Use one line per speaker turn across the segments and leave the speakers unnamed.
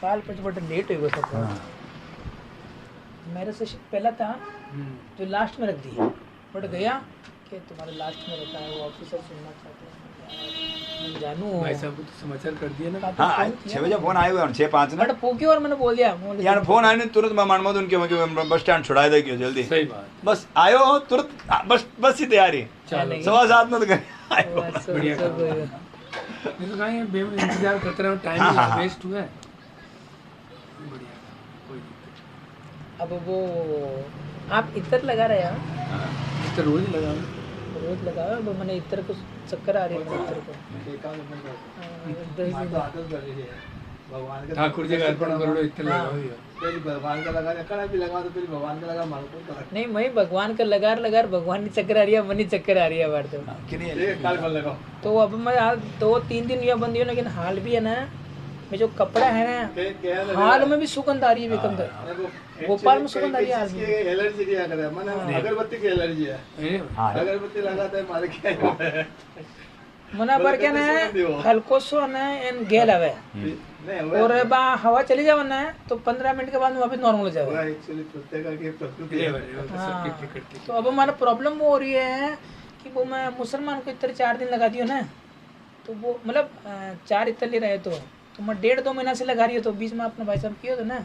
काल कुछ बड़ा लेट हो गया था। मेरा सेशन पहला था जो लास्ट में रख दिया, बट गया कि तुम्हारा लास्ट में रखा है, वो ऑफिसर सुनना चाहते हैं। मैं जानू
भाई साहब को तो समाचार कर दिया ना।
हाँ 6 बजे फोन आए हुए 6:05 ना
बट पोकी और मैंने बोल दिया
यार फोन आए नहीं तुरंत मैं मानमोद उनके बस स्टैंड छुड़ा दे क्यों जल्दी
सही बात।
बस आयो तुरंत बस ही तैयारी
चलो
7:15 में तो गए आयो
बढ़िया काम। नहीं तो कहीं इंतजार करते रहो, टाइम
हाँ।
वेस्ट हुआ है। बढ़िया काम, कोई दिक्कत
अब वो आप इतर लगा रहे हैं
नहीं। तो रोज लगा
रोज लगा रहे हो, मैंने इतर को चक्कर आ रही है इतर को।
ठाकुर जी का अर्पण करो, इतना लगाओ ही हो।
भगवान का लगा कड़ा भी लगा तो फिर भगवान का लगा मारो कौन करा
नहीं मैं भगवान का लगार भगवान की चक्कर आ रही है, मनी चक्कर आ रही है बार तो।
काल पर लगाओ
तो अब मैं आज 2-3 दिन यह बंदी हूँ, लेकिन हाल भी है ना, मैं जो कपड़ा है ना हाल में भी सुगंध आ रही है बिकंदर, भोपाल में सुगंध आ रही है हाल में।
एलर्जी क्या करे मैंने अगरबत्ती की एलर्जी है, अगरबत्ती लगाता है मारे क्या
मना पर क्या ना हल्को सो ना एन गेल हवे
नहीं
और बा हवा चली जावे ना तो 15 मिनट के बाद वापस नॉर्मल हो जावे।
एक्चुअली प्रत्येक की प्रकृति है।
सबकी प्रकृति।
तो अब हमारा प्रॉब्लम वो हो रही है कि वो मैं मुसलमान को इतर 4 दिन लगा दियो ना, तो वो मतलब 4 इतर ले रहे तो मैं 1.5-2 महीना से लगा रही हो, तो बीच में अपने भाई साहब किया था ना,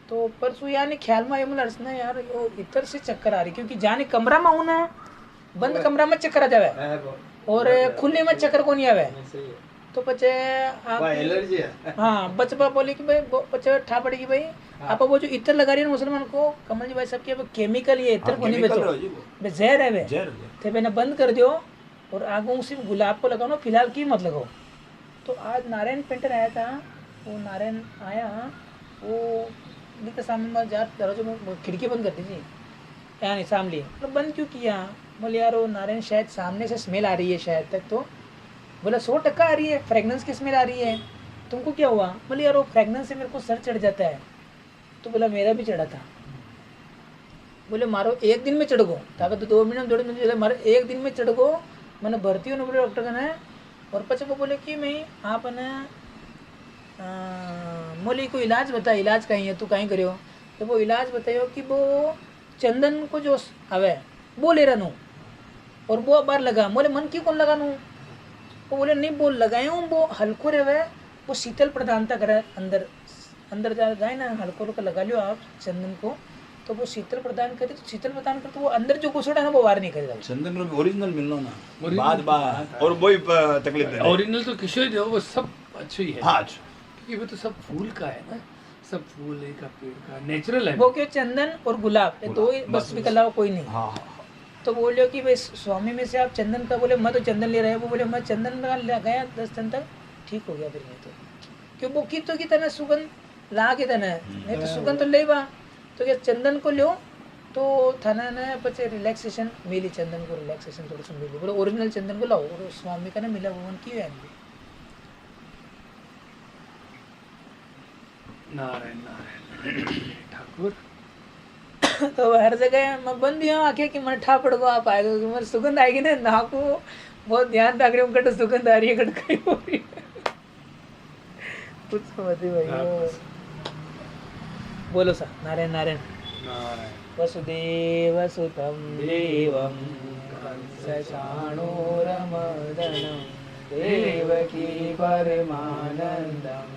तो परसों यानी ख्याल में आया मुझे अर्चना यार वो इतर से चक्कर आ रही, क्योंकि जाने कमरा में हूँ ना, बंद कमरा में चक्कर आ जावे और खुले में चक्कर को नहीं आवे। तो बच्चे
एलर्जी है।
हाँ बचपा बोले कि भाई बच्चे ठा पड़ेगी भाई आप वो जो इतर लगा रही है मुसलमान को, कमल जी भाई साहब के केमिकल ये इतर को नहीं बेचो, जहर है वे थे मैंने बंद कर दियो और आगों सिर्फ गुलाब को लगाओ ना, फिलहाल की मत लगाओ। तो आज नारायण पेंटर आया था, वो नारायण आया वो के सामने में जा दरवाजे में खिड़की बंद कर दीजिए यानी सामने, तो बंद क्यों किया? बोले यार वो नारायण शायद सामने से स्मेल आ रही है शायद तक, तो बोला 100% आ रही है, फ्रेगनेंस की स्मेल आ रही है, तुमको क्या हुआ? बोले यार वो फ्रेगनेंस से मेरे को सर चढ़ जाता है। तो बोला मेरा भी चढ़ा था। बोले मारो 1 दिन में चढ़ गो, ताकत तो 2 महीने 2 महीने मारो 1 दिन में चढ़ गो, मैंने भर्ती होने बोले डॉक्टर का ना। और पचे को बोले कि मैं आप ना मोली को इलाज बता, इलाज कहीं है तू कहीं करियो? तो वो इलाज बताइयो कि वो चंदन को जो आवे वो ले रहा और वो बार लगा। बोले मन की कौन लगा वो बोले नहीं वो लगाए हूँ, वो हल्को रहे वो शीतल प्रदानता करे, अंदर अंदर जाए ना हल्को का लगा लियो आप चंदन को, तो वो शीतल प्रदान करे, तो शीतल प्रदान करे तो वो अंदर जो घुसड़ा है ना वो बाहर नहीं करेगा।
चंदन रो ओरिजिनल मिलनो ना बात और वही तकलीफ है।
ओरिजिनल तो किशोर जो वो सब अच्छे ही है।
हाँ
क्योंकि वो तो सब फूल का है ना, सब फूल का पेड़ का नेचुरल है।
वो क्यों चंदन और गुलाब ये 2 ही बस के अलावा कोई नहीं।
हाँ
तो बोलियो कि भाई स्वामी में से आप चंदन का, बोले मैं तो चंदन ले रहा है, वो बोले मैं चंदन का गया 10 दिन तक ठीक हो गया। फिर ये तो क्यों वो की तो की तरह सुगंध ला के तना नहीं तो सुगंध तो ले बा, तो क्या चंदन को लो तो थाना ना बच्चे रिलैक्सेशन मिली, चंदन को रिलैक्सेशन थोड़ा सा मिली। बोले ओरिजिनल चंदन को लाओ, और स्वामी का ना मिला वो की है
नारायण नारायण ठाकुर।
तो हर जगह मैं बंद ही हूँ आके कि मैं ठा पड़ गो आप आएगा, मेरी सुगंध आएगी ना ना को बहुत ध्यान रख रही हूँ, कट सुगंध आ रही है, कट कहीं हो रही है कुछ समझ भाई। बोलो सा नारायण नारायण
नारायण
वसुदेव सुतम देवम कंसचाणूरमर्दनं देवकी परमानंदम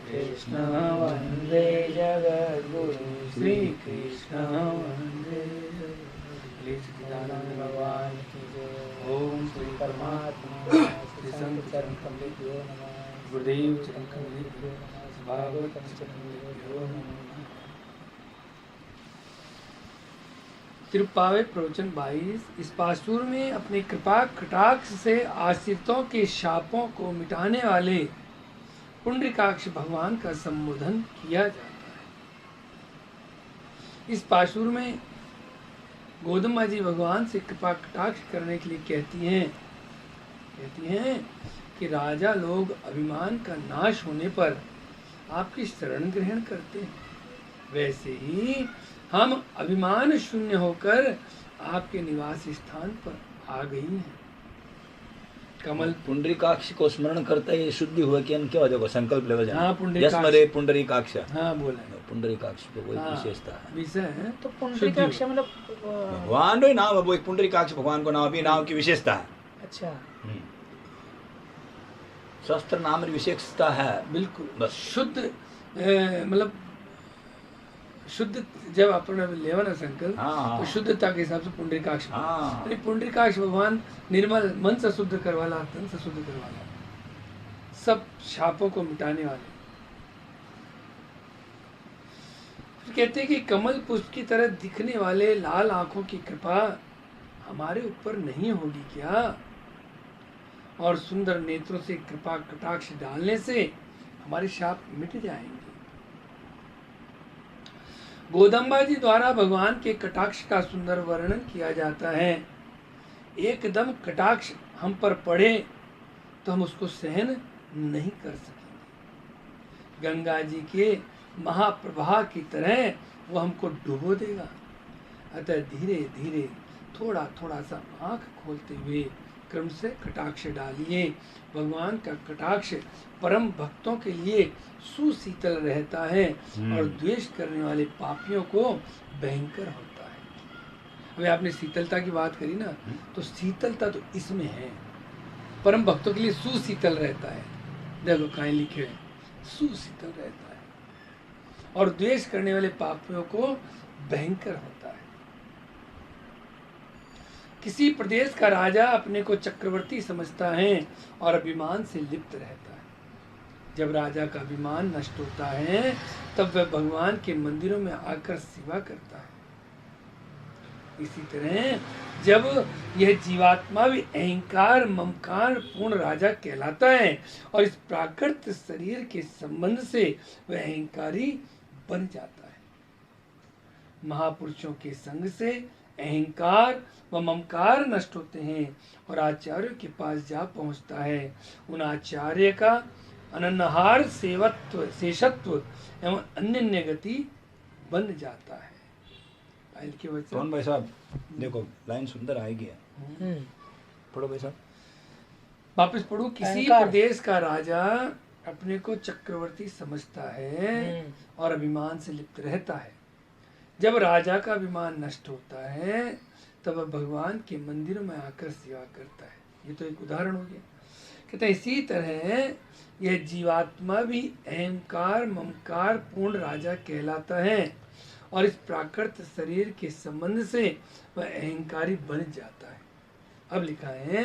कृष्ण वंदे जगद्गुरु श्री कृष्ण वंदे भगवान की जय। ओम श्री परमात्मा श्री संत चरण कमलेभ्यो नमः,
गुरुदेव चरण कमलेभ्यो
नमः, भागवत चरण कमलेभ्यो नमः।
तिरुप्पावे प्रवचन 22। इस पासुर में अपनी कृपा कटाक्ष से आश्रितों के शापों को मिटाने वाले पुंडरीकाक्ष भगवान का संबोधन किया जाता है। इस पासुर में गोदम्बा जी भगवान से कृपा कटाक्ष करने के लिए कहती हैं कि राजा लोग अभिमान का नाश होने पर आपकी शरण ग्रहण करते हैं, वैसे ही हम अभिमान शून्य होकर आपके निवास स्थान पर आ गई हैं। कमल
पुंडरीकाक्ष को स्मरण करता है, ये शुद्धि हुआ कि क्या हो जाएगा, संकल्प लेवल जाना।
हाँ, पुंडरीकाक्ष।
यस्मरे पुंडरीकाक्ष।
हाँ बोला,
पुंडरीकाक्ष तो वही
हाँ,
विशेषता है,
विषय है।
तो पुंडरीकाक्ष मतलब
भगवान का नाम है वो, एक पुंडरीकाक्ष भगवान को नाम, अभी नाम की विशेषता है।
अच्छा,
शस्त्र नाम की विशेषता है।
बिल्कुल
बस
शुद्ध मतलब शुद्ध जब अपने लेवा ना संकल्प,
हाँ,
तो शुद्धता के हिसाब से पुंडरीकाक्ष।
हाँ।
यानी पुंडरीकाक्ष भगवान निर्मल मन से शुद्ध करवाला, तन से शुद्ध करवाला, सब शापों को मिटाने वाले। फिर कहते हैं कि कमल पुष्प की तरह दिखने वाले लाल आंखों की कृपा हमारे ऊपर नहीं होगी क्या? और सुंदर नेत्रों से कृपा कटाक्ष डालने से हमारे शाप मिट जाएंगे। गोदम्बा जी द्वारा भगवान के कटाक्ष का सुंदर वर्णन किया जाता है। एकदम कटाक्ष हम पर पड़े तो हम उसको सहन नहीं कर सकेंगे। गंगा जी के महाप्रवाह की तरह वो हमको डुबो देगा। अतः धीरे धीरे थोड़ा थोड़ा सा आंख खोलते हुए क्रम से कटाक्ष डालिए। भगवान का कटाक्ष परम भक्तों के लिए सुशीतल रहता है और द्वेष करने वाले पापियों को भयंकर होता है। अभी आपने शीतलता की बात करी ना, तो शीतलता तो इसमें है, परम भक्तों के लिए सुशीतल रहता है। देखो कहीं लिखे हैं, सुशीतल रहता है और द्वेष करने वाले पापियों को भयंकर होता है। किसी प्रदेश का राजा अपने को चक्रवर्ती समझता है और अभिमान से लिप्त रहता है। जब राजा का अभिमान नष्ट होता है तब वह भगवान के मंदिरों में आकर सेवा करता है। इसी तरह जब यह जीवात्मा भी अहंकार ममकार पूर्ण राजा कहलाता है और इस प्राकृत शरीर के संबंध से वह अहंकारी बन जाता है। महापुरुषों के संग से अहंकार व ममकार नष्ट होते हैं और आचार्यों के पास जा पहुंचता है। उन आचार्य का अनन्यहार सेवत्व शेषत्व एवं अन्य गति बन जाता है। के वचन
कौन भाई साहब, देखो लाइन सुंदर आएगी, पढ़ो भाई साहब,
वापस पढ़ो। किसी प्रदेश का राजा अपने को चक्रवर्ती समझता है और अभिमान से लिप्त रहता है। जब राजा का अभिमान नष्ट होता है तब वह भगवान के मंदिरों में आकर सेवा करता है। ये तो एक उदाहरण हो गया। कहते हैं इसी तरह यह जीवात्मा भी अहंकार ममकार पूर्ण राजा कहलाता है और इस प्राकृत शरीर के संबंध से वह अहंकारी बन जाता है। अब लिखा है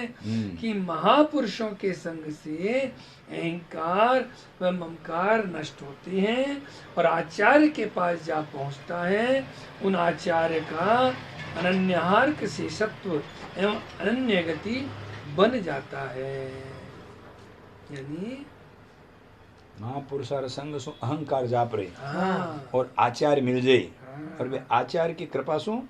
कि महापुरुषों के संग से अहंकार व ममकार नष्ट होते हैं और आचार्य के पास जा पहुंचता है। उन आचार्य का अनन्यहार शेषत्व एवं अनन्य गति बन जाता है। यानी
महापुरुषार संग सु अहंकार जाप रहे,
हाँ,
और आचार्य मिल जाए,
हाँ,
और वे आचार्य की कृपा सु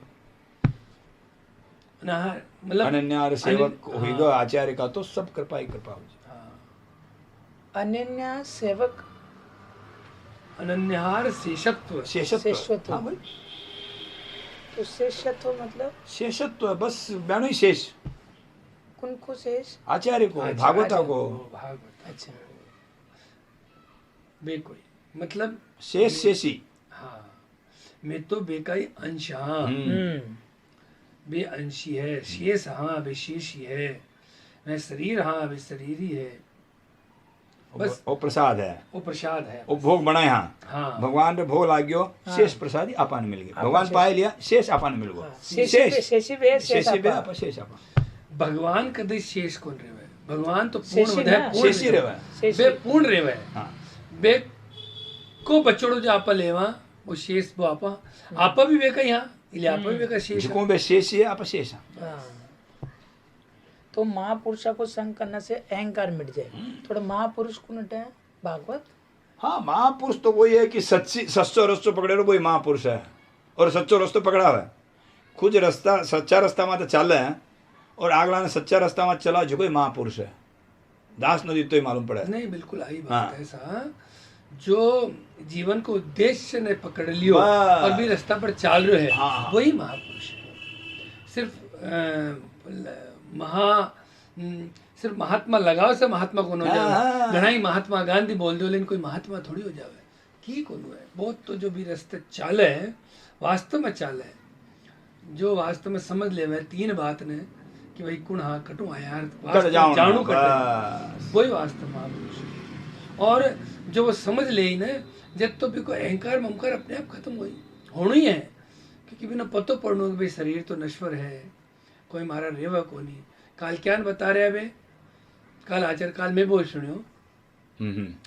मतलब
अनन्यार सेवक
हाँ,
होगा आचार्य का, तो सब कृपा ही कृपा हो जाए।
हाँ,
अनन्या सेवक
अनन्यहार शेषत्व
शेषत्व।
हाँ भाई,
तो शेषत्व मतलब
शेषत्व बस बयानो ही शेष,
कुनको शेष?
आचार्य को,
आचार्य
भागवता को,
भागवत।
अच्छा,
बे कोई मतलब
शेष शेषी।
हाँ, मैं तो बे का ही अंश, हाँ, बे अंशी है। शेष हाँ बे शेष ही है। मैं शरीर हाँ बे शरीर ही है। बस
वो प्रसाद है,
वो प्रसाद है।
वो भोग बनाए। हाँ,
हाँ,
भगवान रे भोग लाग्यो, शेष प्रसाद ही आपान मिल गया। भगवान पाए लिया, शेष आपान मिल गया।
शेषी बे
शेषी बे आपा शेष आपा।
भगवान कदे शेष कौन रेवे? भगवान तो
शेषी
पूर्ण
ना,
है, पूर्ण
शेषी रेवे।
बे पूर्ण रेवे।
हाँ,
बे को बचड़ो जो आपा लेवा वो शेष वो आपा भी वे का यहाँ इले आपा भी वे का शेष।
जिको बे शेष है आपा शेष।
हाँ। तो महापुरुषा को संग करने से अहंकार मिट जाए। थोड़ा महापुरुष को नटे भागवत।
हाँ, महापुरुष तो वही है कि सच्चो रस्तो पकड़े वही महापुरुष है, और सच्चो रस्तो पकड़ा हुआ है। खुद रास्ता सच्चा रास्ता में तो चल है और आगला ने सच्चा रास्ता में चला जो कोई महापुरुष है। दास नदी तो ही मालूम पड़ा है।
नहीं, बिल्कुल आई बात
हाँ।
है ऐसा, जो जीवन को उद्देश्य ने पकड़ लियो
बस।
और भी रास्ता पर चाल रहे है,
हाँ।
वही महापुरुष है। सिर्फ सिर्फ महात्मा लगाओ से महात्मा कौन हो जावे,
हाँ।
घणाई महात्मा गांधी बोल दो लेकिन कोई महात्मा थोड़ी हो जावे की कौन है। बहुत तो जो भी रास्ते चाले हैं वास्तव में चाले हैं, जो वास्तव में समझ ले वह तीन बात ने कि भाई कुण हाँ कटू आया जानू कटे वही वास्तव महापुरुष है। और जो वो समझ ले ही ना जब तो भी कोई अहंकार ममकार अपने आप खत्म होना ही है, क्योंकि बिना पतो पड़नो कि भाई शरीर तो नश्वर है, कोई मारा रेवा को नहीं। काल क्या बता रहे अबे काल आचार काल में बोल सुनियो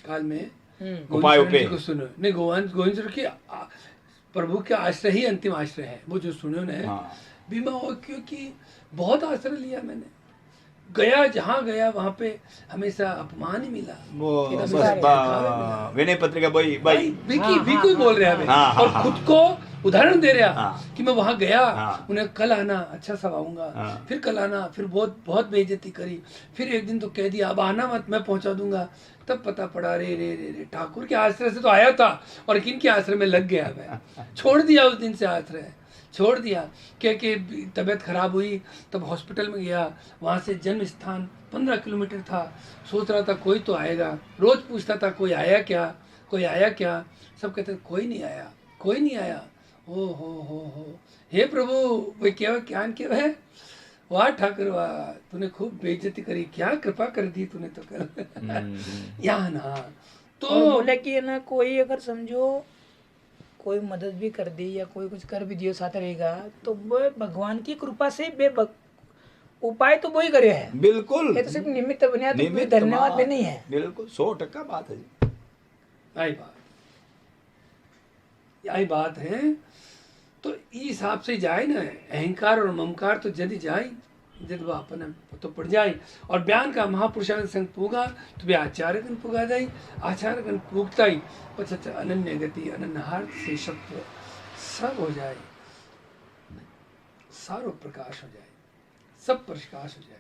काल में गोविंद जी को सुनो नहीं गोविंद जी की प्रभु के आश्रय ही अंतिम आश्रय है वो जो सुनियो ने बीमा हो, क्योंकि बहुत आश्रय लिया मैंने, गया जहाँ गया वहां पे हमेशा अपमान ही मिला।
वो विनय पत्रिका भाई
बिल्कुल बोल रहे हैं और खुद को उदाहरण दे रहा कि मैं वहां गया, उन्हें कल आना अच्छा सब आऊंगा, फिर कल आना, फिर बहुत बेइज्जती करी, फिर एक दिन तो कह दिया अब आना मत मैं पहुंचा दूंगा, तब पता पड़ा रे रे रे रे ठाकुर के आश्रय से तो आया था और किन के आश्रय में लग गया, मैं छोड़ दिया उस दिन से आश्रय छोड़ दिया क्योंकि तबीयत खराब हुई तब हॉस्पिटल में गया, वहाँ से जन्म स्थान 15 किलोमीटर था, सोच रहा था कोई तो आएगा, रोज पूछता था कोई आया क्या कोई आया क्या, सब कहते कोई नहीं आया कोई नहीं आया। ओ हो हे प्रभु वे क्या है, वाह ठाकुर वाह तूने खूब बेइज्जती करी, क्या कृपा कर दी तूने तो कल यहाँ ना
तो बोले कि ना कोई अगर समझो कोई मदद भी कर दी या कोई कुछ कर भी दियो साथ रहेगा तो वो भगवान की कृपा से उपाय तो वही करे है,
बिल्कुल
ये तो सिर्फ निमित्त बनिया तो कोई धन्यवाद भी नहीं है,
बिल्कुल 100% बात है जी।
यही बात है। तो इस हिसाब से जाए ना अहंकार और ममकार तो यदि जाए जब वो अपन तो पड़ जाए और बयान का महापुरुषांग संग पूगा तो वे आचार्यगण पुगा जाए, आचार्यगण पूगता ही पछत अनन्य गति अनन्यहार से शब्द सब हो जाए, सारो प्रकाश हो जाए, सब प्रकाश हो जाए।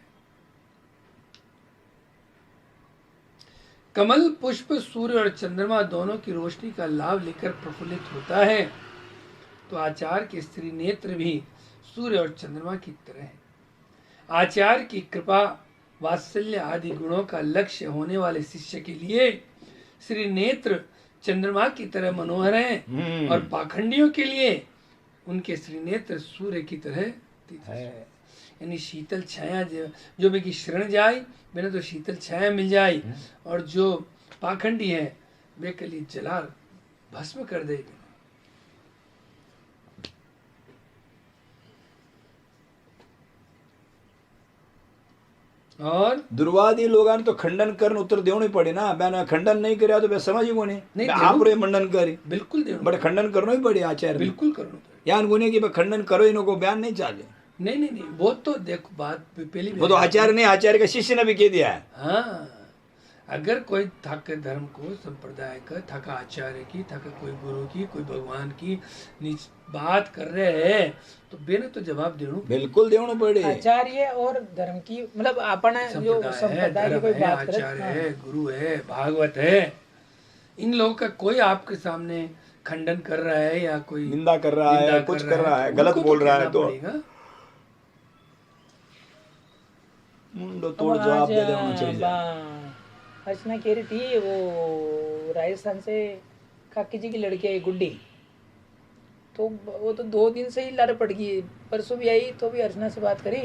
कमल पुष्प सूर्य और चंद्रमा दोनों की रोशनी का लाभ लेकर प्रफुल्लित होता है, तो आचार्य के स्त्री नेत्र भी सूर्य और चंद्रमा की तरह है। आचार्य की कृपा वात्सल्य आदि गुणों का लक्ष्य होने वाले शिष्य के लिए श्री नेत्र चंद्रमा की तरह मनोहर हैं और पाखंडियों के लिए उनके श्री नेत्र सूर्य की तरह है। यानी शीतल छाया जो भी की शरण जाए बिना तो शीतल छाया मिल जाए, और जो पाखंडी है वे कली जला भस्म कर देगी। और
दुर्वादी लोगान तो खंडन करन उत्तर देवनी पड़े ना, मैंने खंडन नहीं करया तो मैं समझ ही नहीं आप रे मंडन करी
बिल्कुल देवनी
बट खंडन करना ही पड़े आचार्य
बिल्कुल करना पड़े
यान गुने की खंडन करो इनको को बयान नहीं चाले
नहीं वो तो देखो बात पहली
वो तो आचार्य ने आचार्य का शिष्य ने भी कह दिया है।
हाँ अगर कोई थक धर्म को संप्रदाय का थका आचार्य की थका कोई गुरु की कोई भगवान की बात कर रहे हैं तो बेने तो जवाब देना
बिल्कुल देना पड़े।
आचार्य और धर्म की मतलब अपन जो संप्रदाय की कोई बात करे,
आचार्य है गुरु है भागवत है, इन लोगों का कोई आपके सामने खंडन कर रहा है या कोई
निंदा कर रहा है कुछ कर रहा है गलत बोल रहा है तो मुंडो तोड़ जवाब दे देना चाहिए।
अर्चना कह रही थी वो राजस्थान से काकी जी की लड़की आई गुड्डी, तो वो तो 2 दिन से ही लड़ पड़ गई, परसों भी आई तो भी अर्चना से बात करी,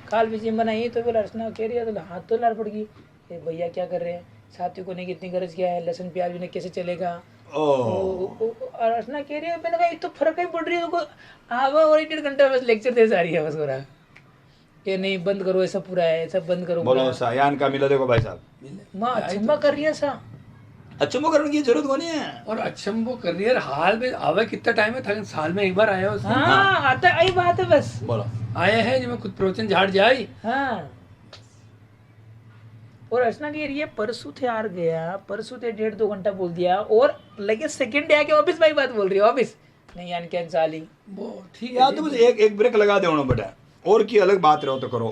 काल भी जिम बनाई तो फिर अर्चना कह रही है तो हाथ तो लड़ पड़ गई, भैया क्या कर रहे हैं साथियों को नहीं कितनी गरज क्या है, लहसुन प्याज भी कैसे चलेगा। अर्चना कह रही है मैंने कहा तो फर्क ही पड़ रही है तो आवा और 1.5 घंटा बस लेक्चर दे जा रही है बस हो रहा ये नहीं बंद करो ऐसा पूरा है ऐसा बंद करो
बोलो सा यान का मिला देखो भाई साहब
माँ अचंबा कर रही है सा
अचंबो करने की जरूरत नहीं है
और अचंबो कर रही है हाल में आवे कितना टाइम है साल में एक बार आया हो।
हाँ आता यही बात है बस
बोलो
आए हैं जब मैं खुद प्रवचन झाड़ जाए।
हाँ और अर्चना कह रही है परसों थे यार गया परसों थे 1.5-2 घंटा बोल दिया और लगे सेकंड डे आके वापस भाई बात बोल रही है वापस नहीं यान क्या साली
वो ठीक है
यार तो बस एक ब्रेक लगा देना बेटा और की अलग बात रहो तो करो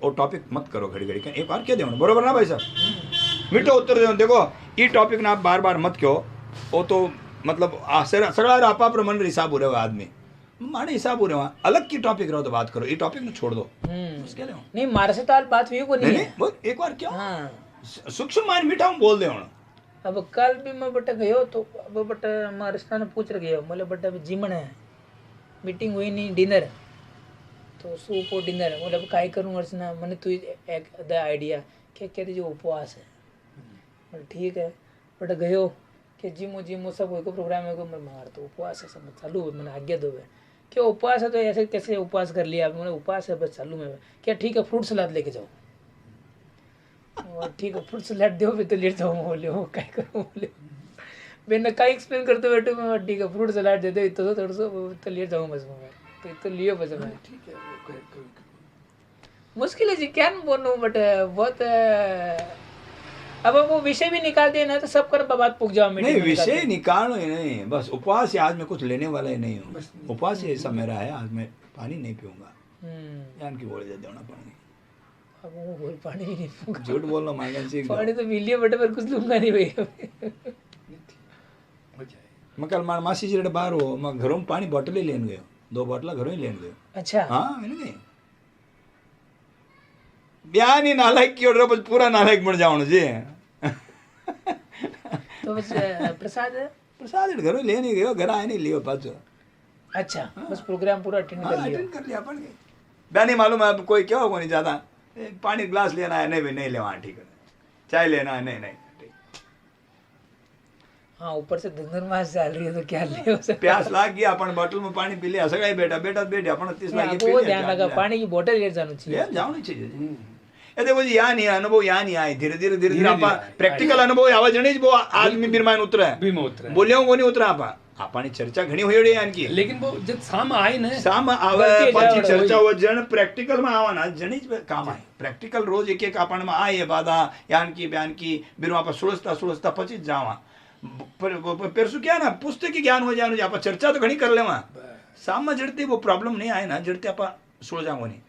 ओ टॉपिक मत करो घड़ी घड़ी का एक बार क्या देना बरोबर ना भाई साहब मिठो उत्तर देना देखो ये टॉपिक ना आप बार बार मत क्यों वो तो मतलब सगड़ा आपा पर मन रिसाब हो रहे हो आदमी माने हिसाब हो रहे वहाँ अलग की टॉपिक रहो तो बात करो, ये टॉपिक ने छोड़ दो। उसके लिए
नहीं मारे से तो आज बात हुई को नहीं
नहीं
है।
वो एक बार क्यों
हाँ
सूक्ष्म माइन मीठा हूँ बोल दे हूँ।
अब कल भी मैं बटा गयो तो अब बटा हमारे स्थान पूछ रहे गयो बोले बटा अभी जिमन है मीटिंग हुई नहीं डिनर तो सूप और डिनर बोले अब काय करूँ अर्चना मैंने तू एक आइडिया क्या कहते जो उपवास है बोले ठीक है बटा गयो कि जिमो सब को प्रोग्राम है को मैं मार तो उपवास है सब चालू है मैंने आज्ञा दो है क्या उपवास है तो ऐसे कैसे उपवास कर लिया मैंने उपवास है बस चालू में क्या ठीक है फ्रूट सलाद लेके जाओ और ठीक है फ्रूट सलाद दो मैं तो लेट जाऊँ बोले वो क्या करूँ बोले मैंने क्या एक्सप्लेन करते बैठे मैं ठीक है फ्रूट सलाद दे दो इतना थोड़ा सा तो लेट जाऊँ बस मैं तो इतना लियो बस मैं
ठीक है वो कभी
मुश्किल है जी क्या बोलूँ बट बहुत अब वो विषय भी निकाल दिए ना तो सब कर बात पुग जाओ
नहीं विषय निकालो ही नहीं, बस उपवास है आज मैं कुछ लेने वाला ही नहीं हूँ। उपवास ही ऐसा मेरा है, आज मैं पानी नहीं पीऊंगा। जान की बोले देना पानी,
अब वो बोल पानी भी नहीं पीऊंगा।
झूठ बोलना मांगन सीख
पानी तो पी लिया बटे पर कुछ लूंगा नहीं भाई।
मैं कल मार मासी जी बाहर हो मैं घरों में पानी बॉटल ही लेन गयो, 2 बॉटल घरों ही लेन गयो।
अच्छा
हाँ मैंने कही ब्याह नहीं नालायक की ओर बस पूरा नालायक बन जाओ जी।
तो बस प्रसाद
प्रसाद घरों लेने गयो, घर आए नहीं लियो पाचो।
अच्छा बस प्रोग्राम पूरा अटेंड कर लिया।
अटेंड कर लिया अपन के ब्याह नहीं मालूम है कोई क्या होगा नहीं ज्यादा पानी ग्लास लेना है नहीं भी नहीं लेवा ठीक है, चाय लेना है नहीं नहीं ठीक।
हाँ ऊपर से धनुर्मास चल रही है तो क्या ले उसे
प्यास लाग गया अपन बोतल में पानी पी लिया सगळा बेटा बेटा बैठे अपन 30 लाख पी
वो
लिया।
ध्यान लगा पानी की बोतल ले जानी चाहिए,
ले जानी चाहिए। ये देखो जी यहाँ नहीं अनुभव यहाँ नहीं आए धीरे धीरे धीरे धीरे आपा प्रैक्टिकल अनुभव आवाज जणी वो आदमी बीरमान उतरा है
भी में उतरा
बोलियो को नहीं उतरा आपा आपानी चर्चा घणी होई आणखी
लेकिन वो जब साम आए ना
साम आवे पाછી चर्चा हो जण प्रैक्टिकल में आवा ना जणी काम आहे प्रैक्टिकल रोज एक एक आपण में आए बाधा यान की बयान की बिरवा पर सुळसता सुळसता પછી जावा परसु क्या ना पुस्तकी ज्ञान हो जाए आप चर्चा तो घणी कर लेवा साम में जड़ते वो प्रॉब्लम नहीं आए ना जड़ते आप सुलझाओ नहीं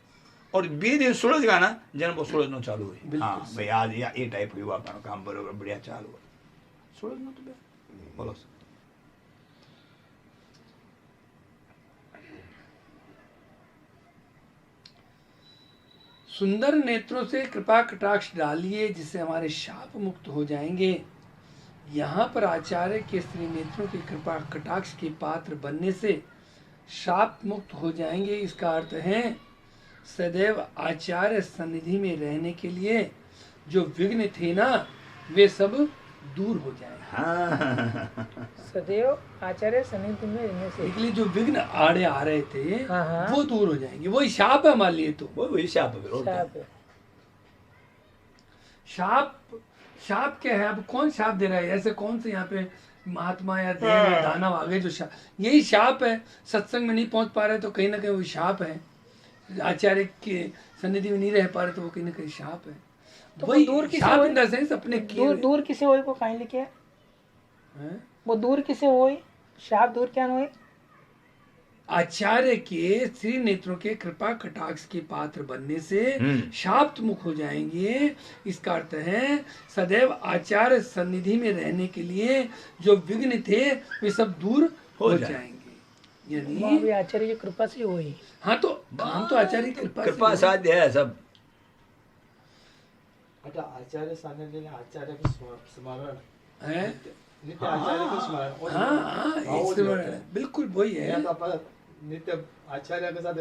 और 20 दिन सुलझ गया ना जन वो सुलझना चालू हुई। हाँ भाई आज या ये टाइप हुआ अपन काम बरोबर बढ़िया चालू हुआ सुलझना तो बोलो
सुंदर नेत्रों से कृपा कटाक्ष डालिए जिससे हमारे शाप मुक्त हो जाएंगे। यहाँ पर आचार्य के स्त्री नेत्रों की कृपा कटाक्ष के पात्र बनने से शाप मुक्त हो जाएंगे। इसका अर्थ है सदैव आचार्य सन्निधि में रहने के लिए जो विघ्न थे ना वे सब दूर हो जाएंगे।
सदैव आचार्य सन्निधि में रहने से
इसलिए जो विघ्न आड़े आ रहे थे
हाँ।
वो दूर हो जाएंगे। वही शाप है हमारे लिए। तो
वही शाप है और
शाप है।
शाप क्या है? अब कौन शाप दे रहा है? ऐसे कौन से यहाँ पे महात्मा या देव या दानव आ गए जो शाप, यही शाप है। सत्संग में नहीं पहुंच पा रहे तो कहीं ना कहीं वो शाप है। आचार्य के सन्निधि में नहीं रह पा रहे तो वो कहीं ना कहीं शाप है।
तो
वही
दूर किसे
शाप
होए?
इन द सेंस अपने
दूर किसे होए को काइंडली क्या
हैं?
वो दूर किसे होए? शाप दूर क्या होए?
आचार्य के श्री नेत्रों के कृपा कटाक्ष के पात्र बनने से शाप मुक्त हो जाएंगे। इसका अर्थ है सदैव आचार्य सन्निधि में रहने के लिए जो विघ्न थे वे सब दूर हो जाएंगे। यानी
आचार्य की कृपा से हुई।
हाँ तो हम तो आचार्य की
कृपा साध्य है सब।
आचार्य सानिध्य आचार्य के स्मरण
है।
नित्य आचार्य के स्मरण।
हाँ स्मरण बिल्कुल वही है।
नित्य आचार्य के साथ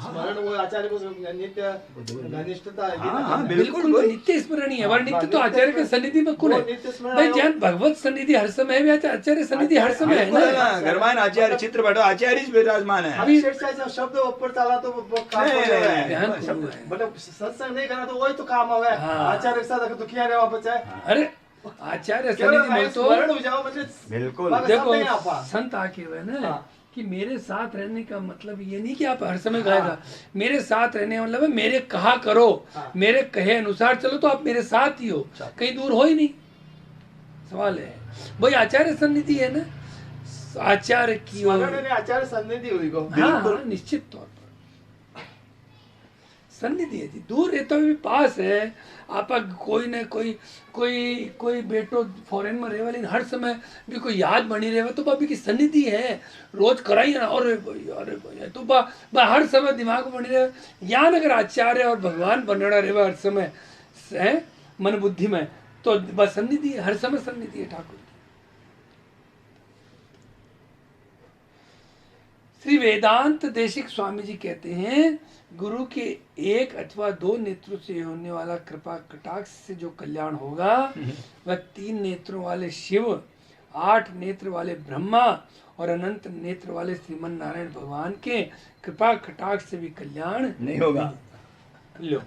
स्मरण वो आचार्य को नित्य घनिष्ठता है।
हाँ
बिल्कुल नित्य स्मरणीय है। नित्य तो आचार्य के सन्निधि में कौन है भाई? जैन भगवत सन्निधि हर समय है, आचार्य सन्निधि हर समय है ना।
घरमान आचार्य चित्र बैठो आचार्य विराजमान है।
अभी शब्द ऊपर चला तो मतलब सत्संग नहीं करना तो वही तो काम है। आचार्य के साथ दुखिया रहे वापस है।
अरे आचार्य सन्निधि में तो
बिल्कुल
देखो संत आके हुए ना कि मेरे साथ रहने का मतलब ये नहीं कि आप हर समय गाएगा। मेरे साथ रहने का मतलब है मेरे कहा करो, मेरे कहे अनुसार चलो तो आप मेरे साथ ही हो, कहीं दूर हो ही नहीं। सवाल है वही आचार्य सन्निधि है ना। आचार्य की
आचार्य सन्निधि हुई को
हाँ निश्चित तौर पर सन्निधि है जी, दूर रहता हुए भी पास है। आप कोई न कोई कोई कोई बेटो फॉरेन में रहे लेकिन हर समय भी कोई याद बनी रहे तो बाबी की सन्निधि है, रोज कराई ना, अरे भाई तो बा हर समय दिमाग में बनी रहे। ज्ञान अगर आचार्य और भगवान बनना रहे हर समय है मन बुद्धि में, तो बस सन्निधि है, हर समय सन्निधि है ठाकुर। श्री वेदांत देशिक स्वामी जी कहते हैं, गुरु के एक अथवा दो नेत्रों से होने वाला कृपा कटाक्ष से जो कल्याण होगा वह 3 नेत्रों वाले शिव, 8 नेत्र वाले ब्रह्मा और अनंत नेत्र वाले श्रीमन नारायण भगवान के कृपा कटाक्ष से भी कल्याण
नहीं होगा।
लो,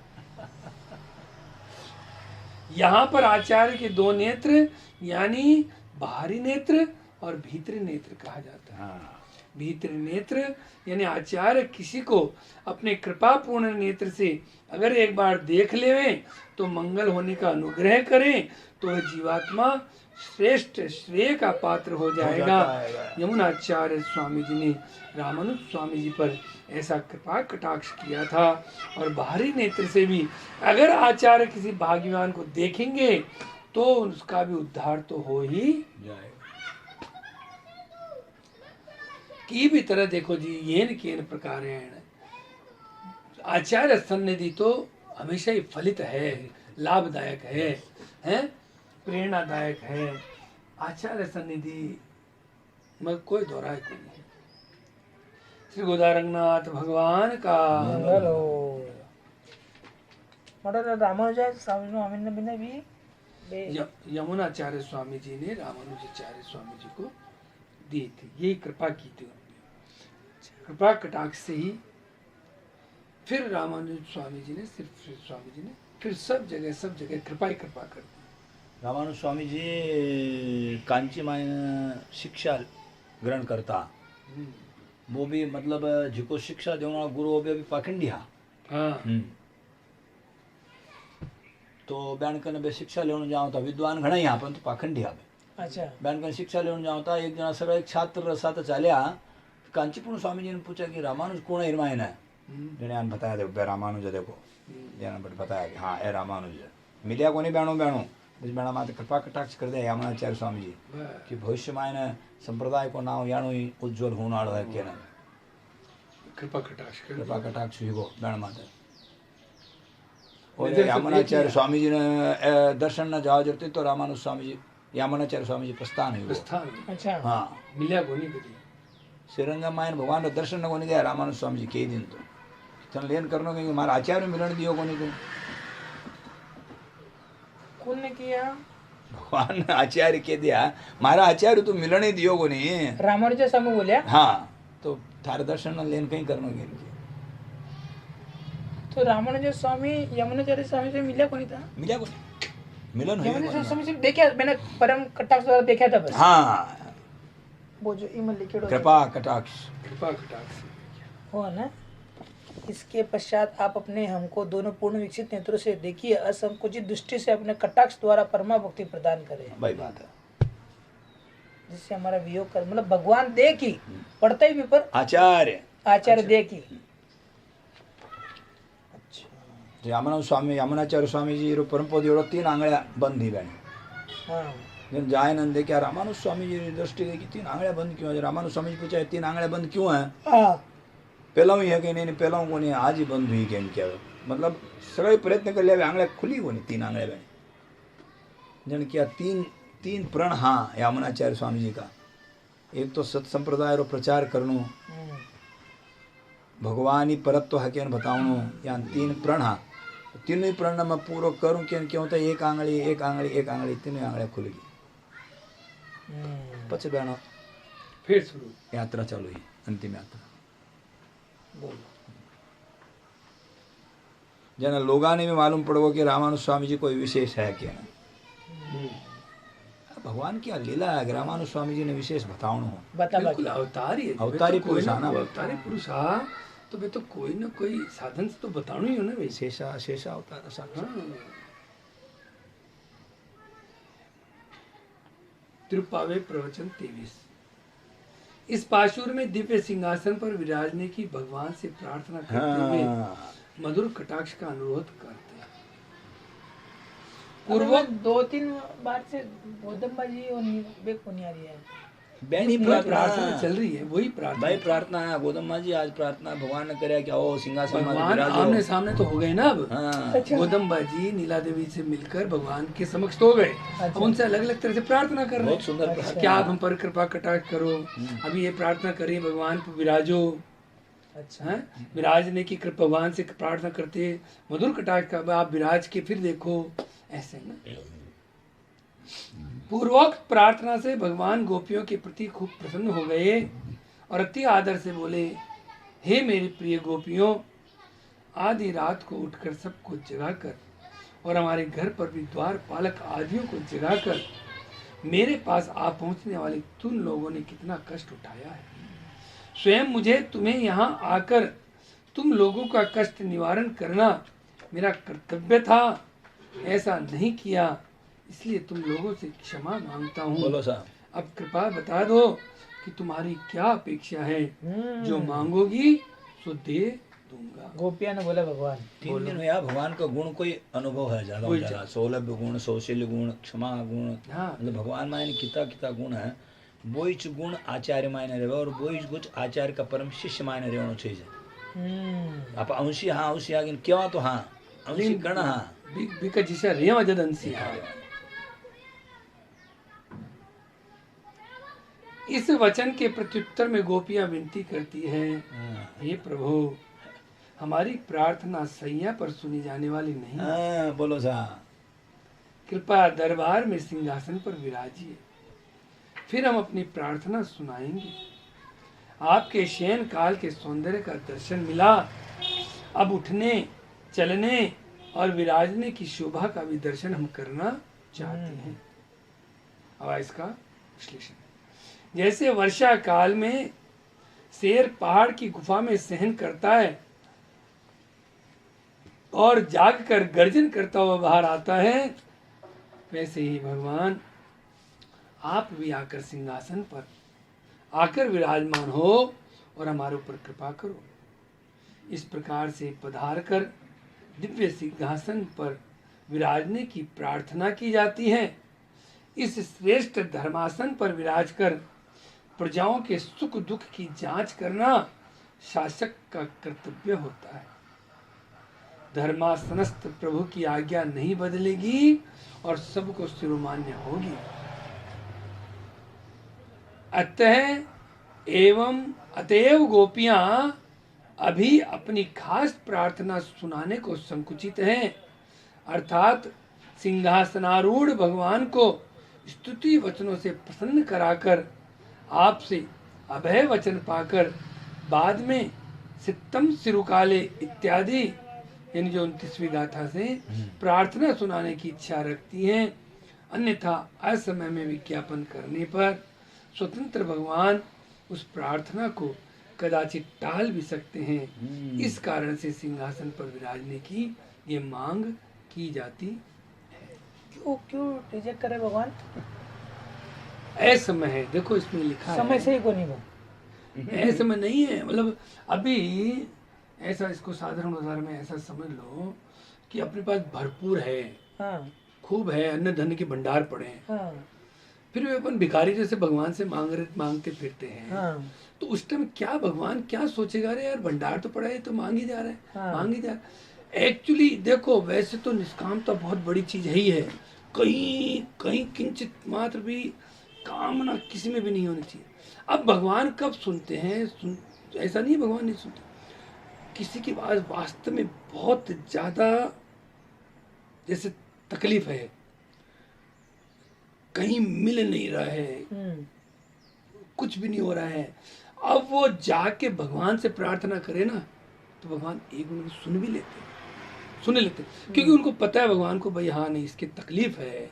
यहाँ पर आचार्य के 2 नेत्र यानी बाहरी नेत्र और भीतरी नेत्र कहा जाता है।
हाँ।
भीतरी नेत्र यानी आचार्य किसी को अपने कृपा पूर्ण नेत्र से अगर एक बार देख लेवें तो मंगल होने का अनुग्रह करें तो वह जीवात्मा श्रेष्ठ श्रेय का पात्र हो जाएगा। यमुनाचार्य स्वामी जी ने रामानुज स्वामी जी पर ऐसा कृपा कटाक्ष किया था। और बाहरी नेत्र से भी अगर आचार्य किसी भाग्यवान को देखेंगे तो उसका भी उद्धार तो हो ही
जाएगा।
की भी तरह देखो जी, येन केन प्रकार आचार्य सन्निधि तो हमेशा ही फलित है, लाभदायक है प्रेरणादायक है। आचार्य सन्निधि में कोई दोहराए कोई नहीं। श्री गोदारंगनाथ भगवान का
हेलो मतलब रामानुजाचार्य स्वामी ने भी
यमुनाचार्य स्वामी जी ने रामानुजाचार्य स्वामी जी को दी थी, यही कृपा की थी उन्होंने। कृपा कटाक्ष से ही फिर रामानुज स्वामी जी ने सिर्फ स्वामी जी ने फिर सब जगह कृपा ही कृपा कर दी।
रामानुज स्वामी जी कांची में शिक्षा ग्रहण करता, वो भी मतलब जिको शिक्षा देना गुरु हो भी पाखंडी
हाँ।
तो बैन कने बे शिक्षा लेने जाओ तो विद्वान घना यहाँ पर तो पाखंडी आवे।
अच्छा
बैन कने शिक्षा लेने जाओ था, एक जना सगळा एक छात्र साथ चाल्या, कांचीपुर स्वामी जी ने पूछा कि रामानुज कौन है इरमाइन है, जिन्हें बताया देखो रामानुज है, देखो जिन्हें बताया कि हाँ ए रामानुज है। मिलिया को नहीं बैणो बस बैणा माते कृपा कटाक्ष कर दिया यमुनाचार्य स्वामी जी कि भविष्य में संप्रदाय को नाम यानो ही उज्ज्वल होने वाला है के
कृपा
कटाक्ष हुई बैण माते। और यमुनाचार्य स्वामी जी ने दर्शन न जाओ जरूरत तो रामानुज स्वामी जी यमुनाचार्य स्वामी जी प्रस्थान हुई।
अच्छा
हाँ
मिलिया को नहीं करी
श्रीरंगा मायन भगवान का दर्शन को नहीं गया रामानुज स्वामी जी के दिन तो चल लेन करनो कि मारा आचार्य मिलन दियो को नहीं तो
कौन ने किया
भगवान ने आचार्य के दिया मारा आचार्य तो मिलन ही दियो को नहीं
रामानुज स्वामी बोलिया
हाँ तो थारे दर्शन लेन कहीं करनो के
तो रामानुज स्वामी यमुनाचार्य स्वामी से मिला कौन था
मिला को नहीं मिलन
यमुनाचार्य स्वामी से देखा मैंने परम कटाक्ष द्वारा देखा था बस।
हाँ
वो जो ईमेल लिखे
कृपा कटाक्ष
हो ना। इसके पश्चात आप अपने हमको दोनों पूर्ण विकसित नेत्रों से देखिए, असंकुचित दृष्टि से अपने कटाक्ष द्वारा परमा भक्ति प्रदान करें।
भाई बात है
जिससे हमारा वियोग कर मतलब भगवान दे की पढ़ते ही भी पर आचार्य दे की।
यमुनाचार्य स्वामी जी रो परम पद 3 आंगळ्या बंद ही बनी।
हाँ
जब जाए नंदे क्या रामानुज स्वामी जी की दृष्टि की 3 आंगळ्या बंद क्यों है? रामानुज स्वामी जी पूछा 3 आंगळ्या बंद क्यों है? पहला ही है कि नहीं पहला को नहीं आज ही बंद हुई केम क्या मतलब सगळे प्रयत्न कर लिया आंगळ्या खुली को नहीं 3 आंगळ्या बनी जन क्या 3 प्रण हाँ यमुनाचार्य स्वामी जी का। एक तो सत संप्रदाय रो प्रचार करनो, भगवान ही परत्व है के बतावनो, या 3 प्रण हाँ तीनों ही प्रण में पूरो करूँ क्यों होता है एक आंगली तीनों आंगलियां खुल गई। पछ बहनों
फिर शुरू
यात्रा चालू हुई, अंतिम यात्रा। जना लोगा ने भी मालूम पड़ो कि रामानुज स्वामी जी कोई विशेष है क्या। भगवान की लीला है, रामानुज स्वामी जी ने विशेष बताओ अवतारी पुरुष
अवतारी पुरुष तो वे तो कोई ना कोई साधन से तो बताना ही हो ना भाई।
शेषा अवतार
तिरुपावे प्रवचन 23। इस पाशुर में दिव्य सिंहासन पर विराजने की भगवान से प्रार्थना करते हुए मधुर कटाक्ष का अनुरोध करते हैं।
पूर्वक 2-3 बार से गोदम्बा जी और बेक होनी आ रही है।
बैनी
प्रार्थना
प्रार्थना
चल रही है, वही प्रार्थना
भाई प्रार्थना है गोदम्मा जी, आज प्रार्थना भगवान ने करे कि आओ सिंहासन में
भगवान
विराजो।
आमने सामने तो हो गए ना अब।
हाँ
गोदम्बा जी नीला देवी से मिलकर भगवान के समक्ष तो हो गए, अब उनसे अलग अलग तरह से प्रार्थना कर रहे
बहुत
हैं
सुंदर प्रार्थना।
कि आप हम पर कृपा कटाक्ष करो। अभी ये प्रार्थना करिए भगवान पर विराजो,
अच्छा
हैं विराजने की कृपा, भगवान से प्रार्थना करते मधुर कटाक्ष का आप विराज के फिर देखो, ऐसे ना। पूर्वोक्त प्रार्थना से भगवान गोपियों के प्रति खूब प्रसन्न हो गए और अति आदर से बोले, हे मेरी प्रिय गोपियों, आधी रात को उठकर सबको जगाकर और हमारे घर पर भी द्वार पालक आदियों को जगाकर मेरे पास आ पहुंचने वाले तुम लोगों ने कितना कष्ट उठाया है। स्वयं मुझे तुम्हें यहाँ आकर तुम लोगों का कष्ट निवारण करना मेरा कर्तव्य था, ऐसा नहीं किया, इसलिए तुम लोगों से क्षमा मांगता हूँ।
बोलो साहब।
अब कृपा बता दो कि तुम्हारी क्या अपेक्षा है, जो मांगोगी सो दे दूंगा।
गोपिया ने बोला भगवान
3 दिन में यार भगवान का गुण कोई अनुभव है ज्यादा
कोई
ज्यादा, सौलभ्य गुण, सौशील्य गुण, क्षमा गुण,
हाँ।
मतलब भगवान मायने कितना कितना गुण है। बोईच गुण आचार्य मायने रहे और बोईच गुण आचार्य का परम शिष्य मायने रहना चाहिए। आप अंशी हाँ अंशी आगे क्यों तो हाँ अंशी गण हाँ
बिका जिसा रेवा जद अंशी। इस वचन के प्रत्युत्तर में गोपियां विनती करती है, हे प्रभु, हमारी प्रार्थना सैया पर सुनी जाने वाली नहीं,
हाँ, बोलो साहब।
कृपया दरबार में सिंहासन पर विराजिए, फिर हम अपनी प्रार्थना सुनाएंगे। आपके शयन काल के सौंदर्य का दर्शन मिला, अब उठने चलने और विराजने की शोभा का भी दर्शन हम करना चाहते हैं। अब इसका विश्लेषण, जैसे वर्षा काल में शेर पहाड़ की गुफा में सहन करता है और जागकर गर्जन करता हुआ बाहर आता है, वैसे ही भगवान आप भी आकर सिंहासन पर आकर विराजमान हो और हमारे ऊपर कृपा करो। इस प्रकार से पधार कर दिव्य सिंहासन पर विराजने की प्रार्थना की जाती है। इस श्रेष्ठ धर्मासन पर विराज कर प्रजाओं के सुख दुख की जांच करना शासक का कर्तव्य होता है। धर्मासनस्थ प्रभु की आज्ञा नहीं बदलेगी और सबको शिरोमान्य होगी। अतएव गोपियां अभी अपनी खास प्रार्थना सुनाने को संकुचित हैं, अर्थात सिंहासनारूढ़ भगवान को स्तुति वचनों से प्रसन्न कराकर आपसे अभय वचन पाकर बाद में सित्तम सिरुकाले इत्यादि यानी जो 29वीं गाथा से प्रार्थना सुनाने की इच्छा रखती हैं। अन्यथा असमय में विज्ञापन करने पर स्वतंत्र भगवान उस प्रार्थना को कदाचित टाल भी सकते हैं। इस कारण से सिंहासन पर विराजने की ये मांग की जाती है।
क्यों रिजेक्ट करे भगवान?
असमय है, देखो इसमें लिखा
समय
है
से ही को नहीं वो
ऐसा नहीं है, मतलब अभी ऐसा इसको साधारण बाजार में ऐसा समझ लो कि अपने पास भरपूर है,
हाँ
खूब है, अन्न धन के भंडार पड़े हैं,
हाँ
फिर भी अपन भिखारी जैसे भगवान से मांगते फिरते हैं।
हाँ
तो उस टाइम क्या भगवान क्या सोचेगा, रे यार भंडार तो पड़ा है तो मांग ही जा रहा है,
हाँ।
मांग ही जा रहा है। एक्चुअली देखो वैसे तो निष्कामता बहुत बड़ी चीज है ही है, कहीं कहीं किंचित मात्र भी कामना किसी में भी नहीं होनी चाहिए। अब भगवान कब सुनते हैं, ऐसा नहीं है भगवान नहीं सुनते, किसी की बात वास्तव में बहुत ज्यादा जैसे तकलीफ है, कहीं मिल नहीं रहा है, कुछ भी नहीं हो रहा है, अब वो जाके भगवान से प्रार्थना करे ना तो भगवान एक मिनट सुन भी लेते, सुन लेते, क्योंकि उनको पता है भगवान को भाई हाँ नहीं इसकी तकलीफ है।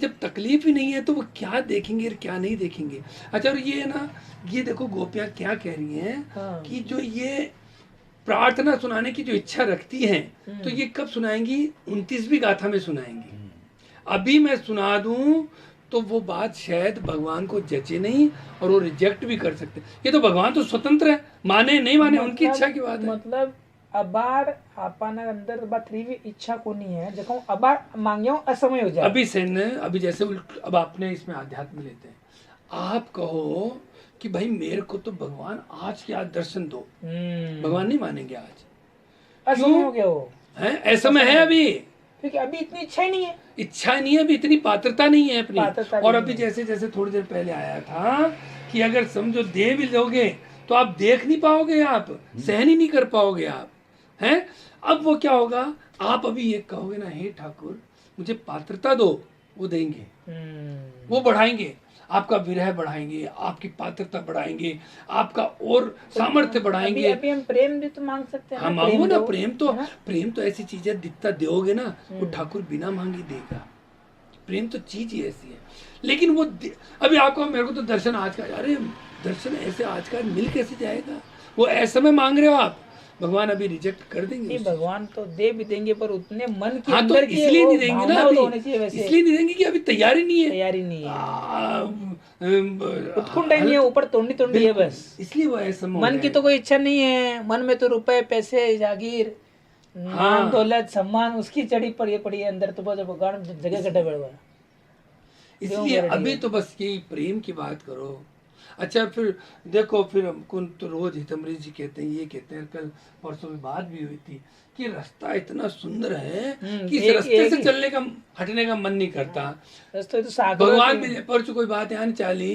जब तकलीफ ही नहीं है तो वो क्या देखेंगे और क्या नहीं देखेंगे। अच्छा, और ये ना ये देखो गोपियां क्या कह रही हैं
हाँ।
कि जो ये प्रार्थना सुनाने की जो इच्छा रखती हैं तो ये कब सुनाएंगी, 29वीं गाथा में सुनाएंगी। अभी मैं सुना दूं तो वो बात शायद भगवान को जचे नहीं और वो रिजेक्ट भी कर सकते। ये तो भगवान तो स्वतंत्र है, माने नहीं माने उनकी इच्छा की बात है।
मतलब अबार आपना अंदर बा थ्री भी इच्छा को नहीं है देखो अबार मांगियो असमय हो जाए
अभी से न अभी जैसे अब आपने इसमें अध्यात्म लेते हैं, आप कहो कि भाई मेरे को तो भगवान आज के आज दर्शन दो, भगवान नहीं मानेंगे आज,
असमय हो गया वो
है असमय है अभी,
क्योंकि अभी इतनी इच्छा ही नहीं है,
इच्छा नहीं है अभी, इतनी पात्रता नहीं है अपनी।
पात्रता
और
नहीं
अभी
है।
जैसे जैसे थोड़ी देर पहले आया था कि अगर समझो दे भी लोगे तो आप देख नहीं पाओगे, आप सहन ही नहीं कर पाओगे आप, हैं। अब वो क्या होगा, आप अभी ये कहोगे ना, हे ठाकुर मुझे पात्रता दो, वो देंगे, वो बढ़ाएंगे, आपका विरह बढ़ाएंगे, आपकी पात्रता बढ़ाएंगे, आपका और सामर्थ्य बढ़ाएंगे।
अभी हम प्रेम भी तो मांग सकते हैं
हाँ
ना,
मांगो ना,
दो,
प्रेम तो ऐसी चीज है, दिखता दोगे ना वो ठाकुर बिना मांगे देगा। प्रेम तो चीज ही ऐसी है, लेकिन वो अभी आपको मेरे को तो दर्शन आज का, अरे दर्शन ऐसे आज का मिल कैसे जाएगा, वो ऐसे में मांग रहे हो आप, भगवान अभी रिजेक्ट कर देंगे
नहीं,
उसको।
भगवान तो दे भी देंगे पर उतने मन के
हाँ तो
अंदर की
इसलिए
वो
नहीं देंगे ना
भावना
अभी,
तो होनी चाहिए वैसे,
इसलिए नहीं देंगे कि अभी तैयारी नहीं है,
तैयारी नहीं है,
है
उत्कुंठ नहीं है, ऊपर तोड़नी तोड़नी है बस,
इसलिए वो ऐसा
मन की तो कोई इच्छा नहीं है, मन में तो रुपए पैसे जागीर मान दौलत सम्मान उसकी चढ़ी पड़ी है अंदर, तो बस भगवान जगह कटे बड़वा।
इसलिए अभी तो बस यही प्रेम की बात करो। अच्छा फिर देखो, फिर हमको तो रोज हितमरीज जी कहते हैं, ये कहते हैं, कल परसों में बात भी हुई थी कि रास्ता इतना सुंदर है कि इस रास्ते से चलने का हटने का मन नहीं करता।
रास्ते तो सागर
भगवान मिले परसों कोई बात यहाँ चाली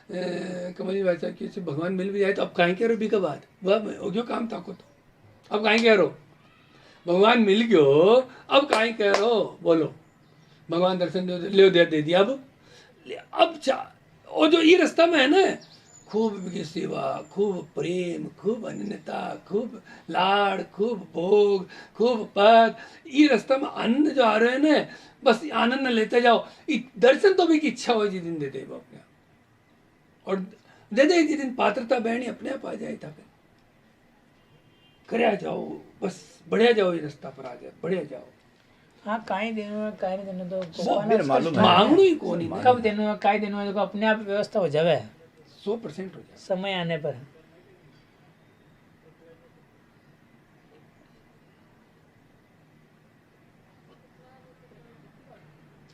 कमल जी भाई साहब की, भगवान मिल भी जाए तो अब कहीं कह रहे हो बीका बात, वह जो काम था को तो अब कहीं कह रहे हो, भगवान मिल गयो अब कहीं कह रहे हो, बोलो भगवान दर्शन दे दिया, अब और जो ये रास्ता में है ना, खूब की सेवा, खूब प्रेम, खूब अनन्यता, खूब लाड़, खूब भोग, खूब पद, ये रास्ता में आनंद जो आ रहे हैं ना, बस आनंद लेते जाओ। दर्शन तो भी की इच्छा हो जी दिन दे दे अपने, और दे दे जिस दिन पात्रता बहनी अपने आप आ जाए, था कर जाओ, बस बढ़िया जाओ, ये रास्ता पर आ जाए, बढ़िया जाओ।
हाँ काई देने में काई नहीं देने तो
मांगनो ही कौन ही
कब देने में काई देने में, तो अपने आप व्यवस्था हो जावे
100% हो जाए
समय आने पर।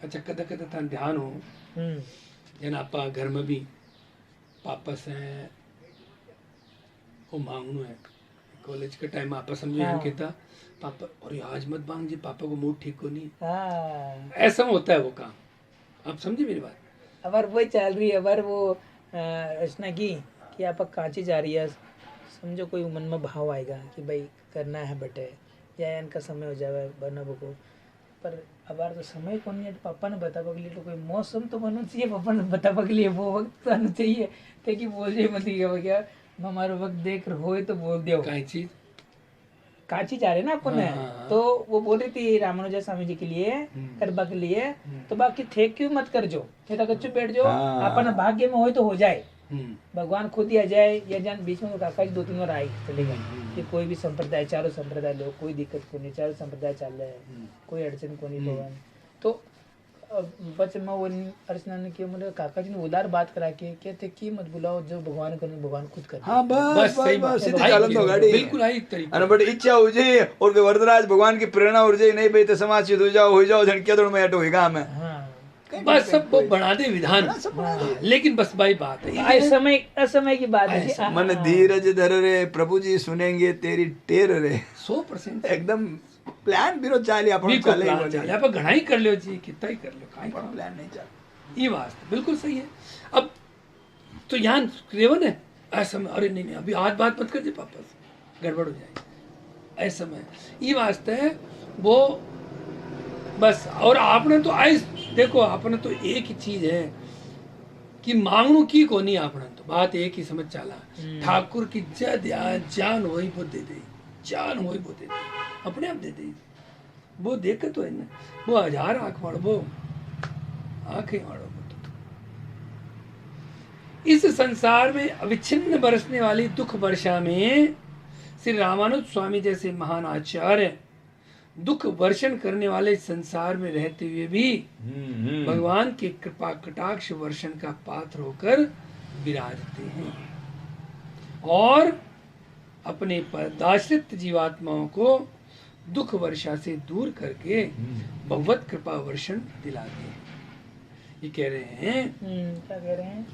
अच्छा कदा कदा था ध्यान हो जन आपा घर में भी पापा से वो मांगनो है, कॉलेज के टाइम आपा समझो यहाँ कहता पापा, और आज मत मांग जी, पापा को मूड ठीक को नहीं, ऐसा होता है वो काम, आप समझे मेरी बात।
अबर वही चल रही है, अबर वो रचना की कि आप कांची जा रही है, समझो कोई मन में भाव आएगा कि भाई करना है बटे, या इनका समय हो जाए बना बको, पर अबार तो समय कौन नहीं है, पापा ने बता के लिए तो कोई मौसम तो बनना चाहिए, पापा ने बता के लिए वो वक्त तो आना चाहिए, कि बोल जाए मत क्या हमारा वक्त देख हो तो बोल दियो
कहीं चीज
कांची जा रहे ना अपन, तो वो बोल रही थी रामानुजा स्वामी जी के लिए करबा के लिए, तो बाकी थे क्यों मत कर जो, चुप बैठ जाओ, अपन भाग्य में हो तो हो जाए, भगवान खुद ही आ जाए, या जान बीच में काका जी 2-3 बार आई चलेगा कि कोई भी संप्रदाय, चारों संप्रदाय लोग, कोई दिक्कत को नहीं, चारों संप्रदाय चल रहे हैं, कोई अड़चन को नहीं भगवान। तो बच में वो अर्चना ने किया, मतलब काका जी ने उदार बात करा के कहते कि मत बुलाओ, जो भगवान को भगवान खुद कर।
हाँ बस सही बात, सीधी चालत हो गाड़ी
बिल्कुल आई तरीके,
अरे बट इच्छा हो जाए और के वरदराज भगवान की प्रेरणा हो जाए, नहीं भाई तो समाचित हो जाओ झटके दौड़ में हटो काम है,
बस सब वो बना दे विधान, लेकिन बस भाई बात है
असमय की बात है।
मन धीरज धर रे प्रभु जी सुनेंगे तेरी टेर रे,
100%
एकदम प्लान बिरो चाले अपन चाले
आप घना ही कर लियो जी, कितना ही कर लियो, काई
प्लान नहीं चल,
ये बात बिल्कुल सही है। अब तो यहाँ रेवन है ऐसा में, अरे नहीं अभी आज बात मत कर जी पापा से, गड़बड़ हो जाएगी, ऐसा में ये वास्ते है वो बस। और आपने तो आई देखो, आपने तो एक ही चीज है कि मांगनो की को नहीं, आपने तो बात एक ही समझ चला, ठाकुर की जान हो वो दे दे, जान हो वो दे दे, अपने आप दे दे, वो देख तो है ना, वो 1000 आंख मारो, वो आंखें मारो। इस संसार में अविच्छिन्न बरसने वाली दुख वर्षा में श्री रामानुज स्वामी जैसे महान आचार्य दुख वर्षण करने वाले संसार में रहते हुए भी भगवान के कृपा कटाक्ष वर्षण का पात्र होकर विराजते हैं, और अपने पदाश्रित जीवात्माओं को दुख वर्षा से दूर करके भगवत कृपा वर्षण दिला दे। ये कह रहे हैं
क्या कह रहे हैं?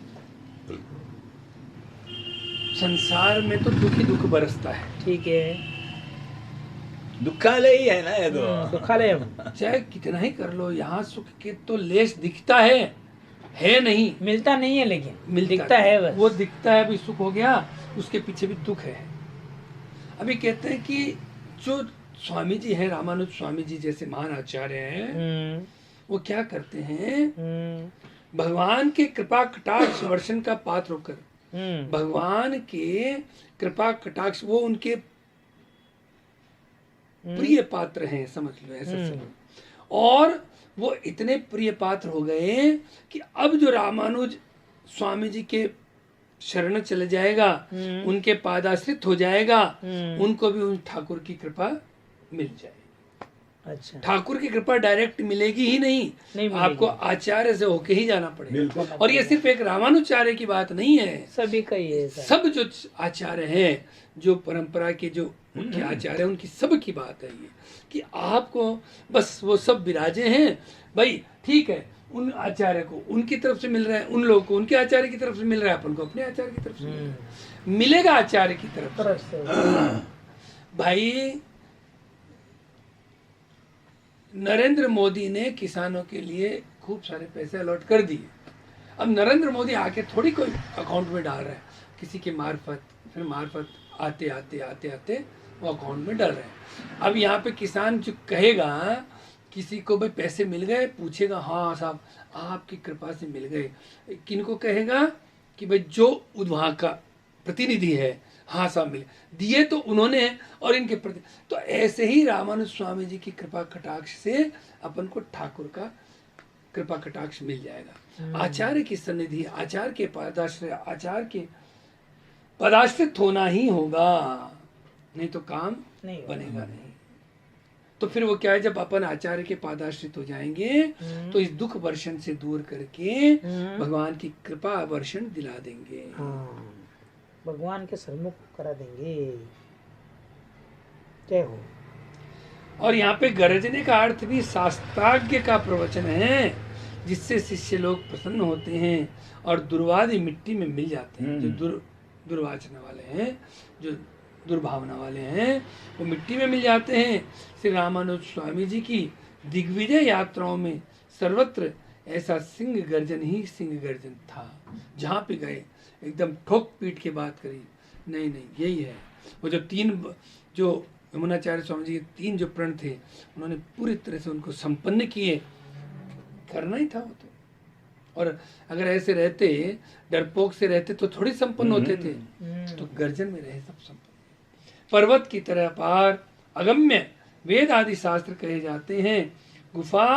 संसार में तो दुख ही दुख बरसता है,
ठीक है,
दुखालय ही है ना ये तो।
दुखालय है।
चाहे कितना ही कर लो, यहाँ सुख के तो लेस दिखता है नहीं,
मिलता नहीं है, लेकिन
मिलता
दिखता है बस।
वो दिखता है, अभी सुख हो गया, उसके पीछे भी दुख है। अभी कहते हैं कि जो स्वामी जी हैं, रामानुज स्वामी जी जैसे महान आचार्य हैं, वो क्या करते हैं, भगवान के कृपा कटाक्ष वर्षण का पात्र होकर, भगवान के कृपा कटाक्ष, वो उनके प्रिय पात्र हैं, समझ लो ऐसा समझ। और वो इतने प्रिय पात्र हो गए कि अब जो रामानुज स्वामी जी के शरण चले जाएगा, उनके पादाश्रित हो जाएगा, उनको भी उन ठाकुर की कृपा मिल जाएगी।
अच्छा,
ठाकुर की कृपा डायरेक्ट मिलेगी ही नहीं, आपको आचार्य से होके ही जाना पड़ेगा। और ये सिर्फ एक रामानुचार्य की बात नहीं है,
सभी का ही है।
सब जो आचार्य हैं, जो परंपरा के जो मुख्य आचार्य हैं, उनकी सब की बात है ये, कि आपको बस वो सब विराजे हैं भाई, ठीक है, उन आचार्य को उनकी तरफ से मिल रहा है, उन लोगों को उनके आचार्य की तरफ से मिल रहा है, अपन को अपने आचार्य की तरफ से मिलेगा आचार्य की तरफ से। भाई नरेंद्र मोदी ने किसानों के लिए खूब सारे पैसे अलॉट कर दिए। अब नरेंद्र मोदी आके थोड़ी कोई अकाउंट में डाल रहा है, किसी के मार्फत, फिर मार्फत आते आते आते आते वो अकाउंट में डाल रहे हैं। अब यहाँ पे किसान जो कहेगा, किसी को भाई पैसे मिल गए, पूछेगा हाँ साहब आपकी कृपा से मिल गए, किनको कहेगा कि भाई जो वहाँ का प्रतिनिधि है, हाँ साहब मिले, दिए तो उन्होंने और इनके प्रति। तो ऐसे ही रामानुज स्वामी जी की कृपा कटाक्ष से अपन को ठाकुर का कृपा कटाक्ष मिल जाएगा। आचार्य की सन्निधि, आचार्य के पदाश्रय, आचार्य के पदाश्रित होना ही होगा, नहीं तो काम नहीं बनेगा नहीं। तो फिर वो क्या है, जब अपन आचार्य के पादाश्रित हो जाएंगे तो इस दुख वर्षण से दूर करके भगवान की कृपा वर्षण दिला देंगे,
भगवान के सम्मुख करा देंगे। जय हो।
और यहाँ पे गरजने का अर्थ भी शास्त्राज्ञ का प्रवचन है, जिससे शिष्य लोग प्रसन्न होते हैं और दुर्वादी मिट्टी में मिल जाते हैं। जो दुर्वाचना वाले हैं, जो दुर्भावना वाले हैं, वो मिट्टी में मिल जाते हैं। श्री रामानुज स्वामी जी की दिग्विजय यात्राओं में सर्वत्र ऐसा सिंह गर्जन ही सिंह गर्जन था। जहाँ पे गए एकदम ठोक पीट के बात करी, नहीं यही है। वो जो तीन, जो यमुनाचार्य स्वामी जी के तीन जो प्रण थे, उन्होंने पूरी तरह से उनको संपन्न किए, करना ही था वो तो। और अगर ऐसे रहते, डरपोक से रहते तो थोड़ी संपन्न होते थे, तो गर्जन में रहे सब संपन्न। पर्वत की तरह पार अगम्य वेद आदि शास्त्र कहे जाते हैं। गुफा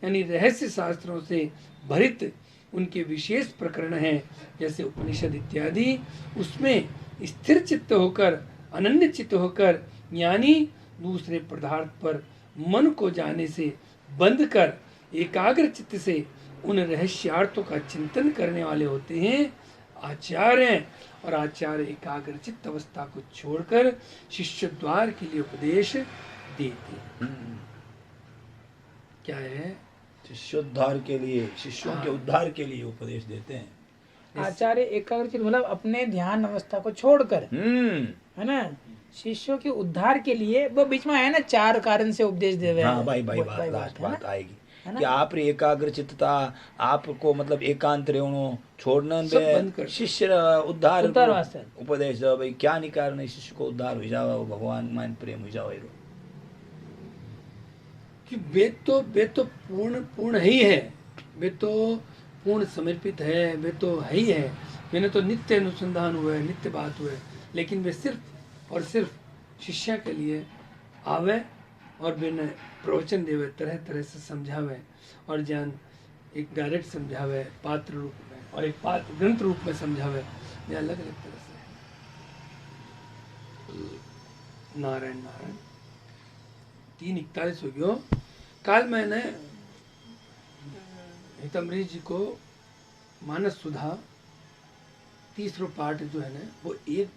यानी रहस्य शास्त्रों से भरित उनके विशेष प्रकरण हैं, जैसे उपनिषद इत्यादि। उसमें स्थिर चित्त होकर, अनन्य चित्त होकर, यानी दूसरे पदार्थ पर मन को जाने से बंद कर एकाग्र चित्त से उन रहस्यार्थों का चिंतन करने वाले होते हैं आचार्य। और आचार्य एकाग्र चित्त अवस्था को छोड़कर शिष्य द्वार के लिए उपदेश देते। क्या है?
शिष्योद्धार के लिए, शिष्यों के उद्धार के लिए उपदेश देते हैं।
आचार्य एकाग्र चित्त मतलब अपने ध्यान अवस्था को छोड़कर, है ना, शिष्यों के उद्धार के लिए। वो बीच में है ना, 4 कारण से उपदेश दे रहे हैं।
हाँ भाई लास्ट बात आएगी कि आप एकाग्र चित्तता, आपको मतलब एकांत रहनो, छोड़ना दे, शिष्य उद्धार उपदेश दो भाई। क्या नहीं कारण शिष्य को उद्धार हो जाओ, भगवान मान प्रेम हो जाओ।
कि वे तो पूर्ण ही है, वे तो पूर्ण समर्पित है, वे तो है ही है। मैंने तो नित्य अनुसंधान हुआ है, नित्य बात हुआ है, लेकिन वे सिर्फ और सिर्फ शिष्य के लिए आवे और बिना प्रवचन देवे, तरह तरह से समझावे और ज्ञान एक डायरेक्ट समझावे पात्र रूप में, और एक पात्र ग्रंथ रूप में समझावे, ये अलग अलग तरह से। नारायण नारायण। 3:41 हो गयो। काल मैंने हितमरीज जी को मानस सुधा 30वां पार्ट जो है ना, वो 1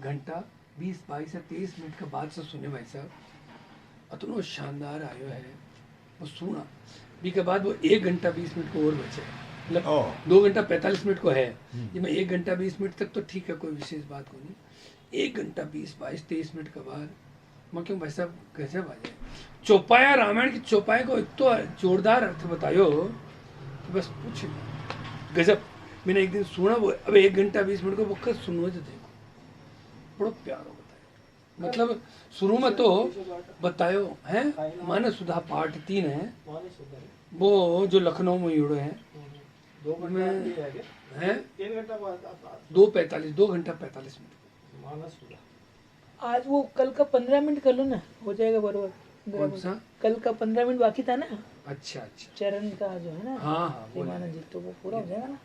घंटा 20-22 या 23 मिनट का बात से सुने भाई साहब, अतनो शानदार आयो है वो सुना बी के बाद वो 1 घंटा 20 मिनट को और बचे, मतलब 2 घंटा 45 मिनट को है ये, मैं 1 घंटा 20 मिनट तक तो ठीक है, कोई विशेष बात को नहीं। 1 घंटा 20-22-23 मिनट के बाद मैं क्यों भाई साहब गजब आ जाए। चौपाया, रामायण की चौपाई को इतना जोरदार अर्थ बतायो कि बस पूछ गजब। मैंने एक दिन सुना वो, अब 1 घंटा 20 मिनट को वो खुद सुनो तो देखो, बड़ो प्यारो बताया। मतलब शुरू में तो बतायो है मानस सुधा पार्ट 3 है वो जो लखनऊ में युड़ो है,
2 घंटा
है
3 घंटा
2 घंटा 45 मिनट
मानस हुआ।
आज वो कल का 15 मिनट कर लो ना, हो जाएगा बरोबर।
कौन सा?
कल का 15 मिनट बाकी था ना,
अच्छा अच्छा
चरण का जो है ना,
हाँ हाँ वो
मानस जी, तो वो पूरा हो जाएगा ना।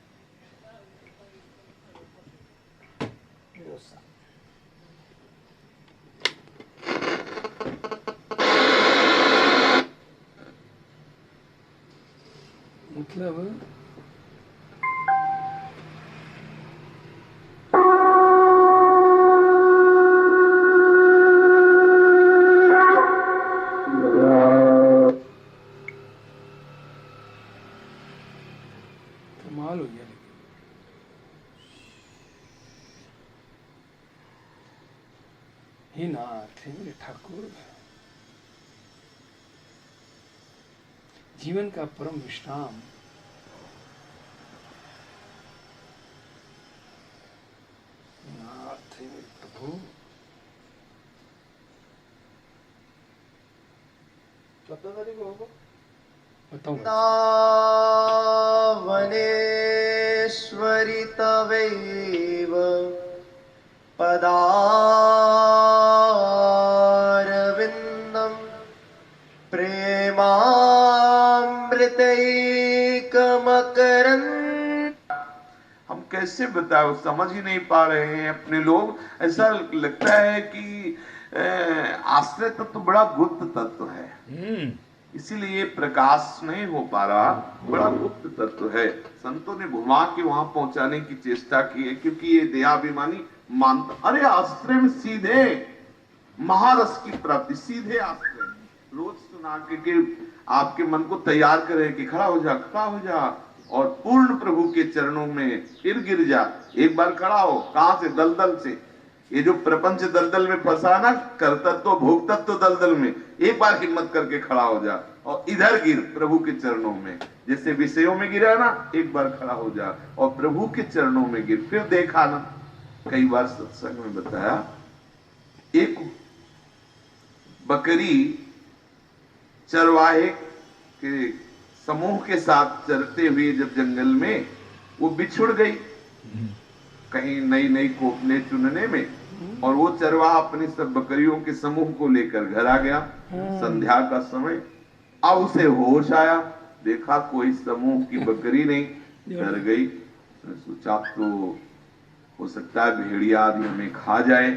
मतलब कमाल हो गया। लेकिन हे नाथ, हे मेरे ठाकुर, जीवन का परम विश्राम नाथ, हे मेरे प्रभु।
कितना तारीख को होगा?
बताऊं
वनेश्वरि तवैव पदारविन्दं प्रेमामृतैकमकरन्।
हम कैसे बताओ, समझ ही नहीं पा रहे हैं अपने लोग। ऐसा लगता है कि आश्रय तत्व बड़ा गुप्त तत्व है, इसीलिए प्रकाश नहीं हो पा रहा, बड़ा गुप्त तत्व है। संतों ने घुमा के वहां पहुंचाने की चेष्टा की है, क्योंकि ये दयाभिमानी मानता, अरे आश्रय में सीधे महारस की प्राप्ति, सीधे आश्रय रोज सुना के आपके मन को तैयार करे कि खड़ा हो जा, खड़ा हो जा और पूर्ण प्रभु के चरणों में फिर गिर जा। एक बार खड़ा हो, कहां से? दलदल से। ये जो प्रपंच दलदल में फंसा ना, कर्तत्व भोक्तत्व दलदल में, एक बार हिम्मत करके खड़ा हो जा और इधर गिर प्रभु के चरणों में। जैसे विषयों में गिरा ना, एक बार खड़ा हो जा और प्रभु के चरणों में गिर, फिर देखा ना। कई बार सत्संग में बताया, एक बकरी चरवाहे के समूह के साथ चरते हुए जब जंगल में वो बिछुड़ गई कहीं नई नई कोपने चुनने में, और वो चरवाहा अपनी सब बकरियों के समूह को लेकर घर आ गया। संध्या का समय, अब उसे होश आया, देखा कोई समूह की बकरी नहीं, डर गई। सोचा तो हो सकता है भेड़िया आदि हमें खा जाए,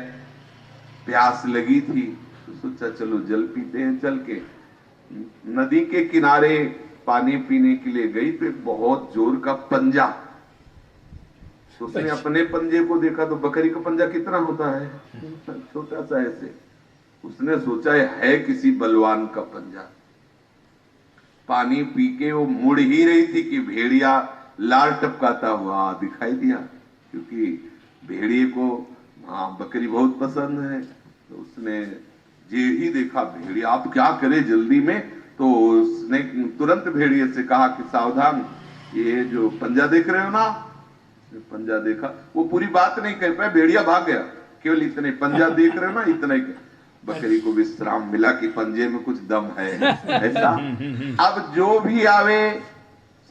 प्यास लगी थी तो सोचा चलो जल पीते हैं। चल के नदी के किनारे पानी पीने के लिए गई तो एक बहुत जोर का पंजा, तो उसने अपने पंजे को देखा तो बकरी का पंजा कितना होता है, छोटा सा ऐसे। उसने सोचा है किसी बलवान का पंजा। पानी पी के वो मुड़ ही रही थी कि भेड़िया लाल टपकाता हुआ दिखाई दिया, क्योंकि भेड़िए को बकरी बहुत पसंद है। तो उसने जे ही देखा भेड़िया, आप क्या करे जल्दी में, तो उसने तुरंत भेड़िए से कहा कि सावधान, ये जो पंजा देख रहे हो ना, पंजा देखा। वो पूरी बात नहीं कह पाए, भेड़िया भाग गया, केवल इतने पंजा देख रहे हो ना, इतना ही। बकरी को विश्राम मिला कि पंजे में कुछ दम है ऐसा। अब जो भी आवे,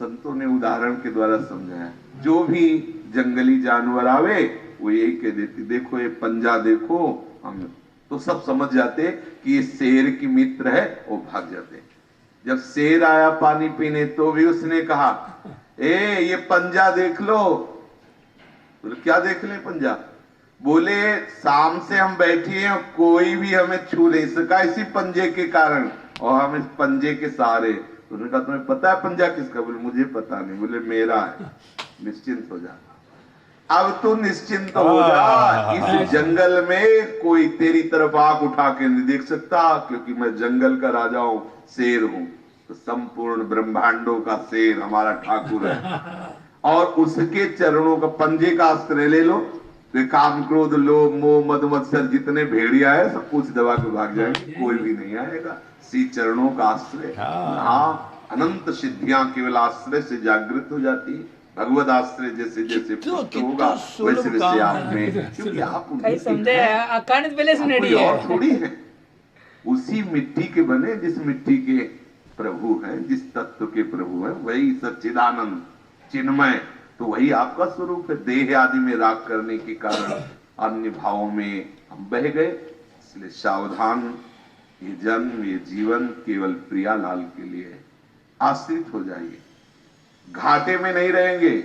संतों ने उदाहरण के द्वारा समझाया, जो भी जंगली जानवर आवे वो यही कह देती, देखो ये पंजा देखो। हम तो सब समझ जाते कि ये शेर की मित्र है, वो भाग जाते। जब शेर आया पानी पीने तो भी उसने कहा, ये पंजा देख लो। बोले क्या देख ले पंजा? बोले शाम से हम बैठे हैं, कोई भी हमें छू नहीं सका इसी पंजे के कारण, और हम इस पंजे के सहारे। उन्होंने कहा तुम्हें पता है पंजा किसका? बोले मुझे पता नहीं। बोले मेरा है, निश्चिंत हो जा। अब तू निश्चिंत हो जा, इस जंगल में कोई तेरी तरफ आंख उठा के नहीं देख सकता, क्योंकि मैं जंगल का राजा हूं, शेर हूं। तो संपूर्ण ब्रह्मांडों का शेर हमारा ठाकुर है, और उसके चरणों का पंजे का आश्रय ले लो तो काम क्रोध लोभ मोह मद मत्सर जितने भेड़िया है सब कुछ दबा के भाग जाएंगे, कोई भी नहीं आएगा। सी चरणों का आश्रय, हाँ अनंत सिद्धियां केवल आश्रय से जागृत हो जाती है। भगवत आश्रय जैसे जैसे पुष्ट होगा वैसे वैसे आप में, क्योंकि आप कोई और थोड़ी है, उसी मिट्टी के बने जिस मिट्टी के प्रभु हैं, जिस तत्व के प्रभु हैं, वही सच्चिदानंद चिन्मय, तो वही आपका स्वरूप है। देह आदि में राग करने के कारण अन्य भावों में हम बह गए, इसलिए सावधान। ये जन्म ये जीवन केवल प्रियालाल के लिए है, आश्रित हो जाइए, घाटे में नहीं रहेंगे।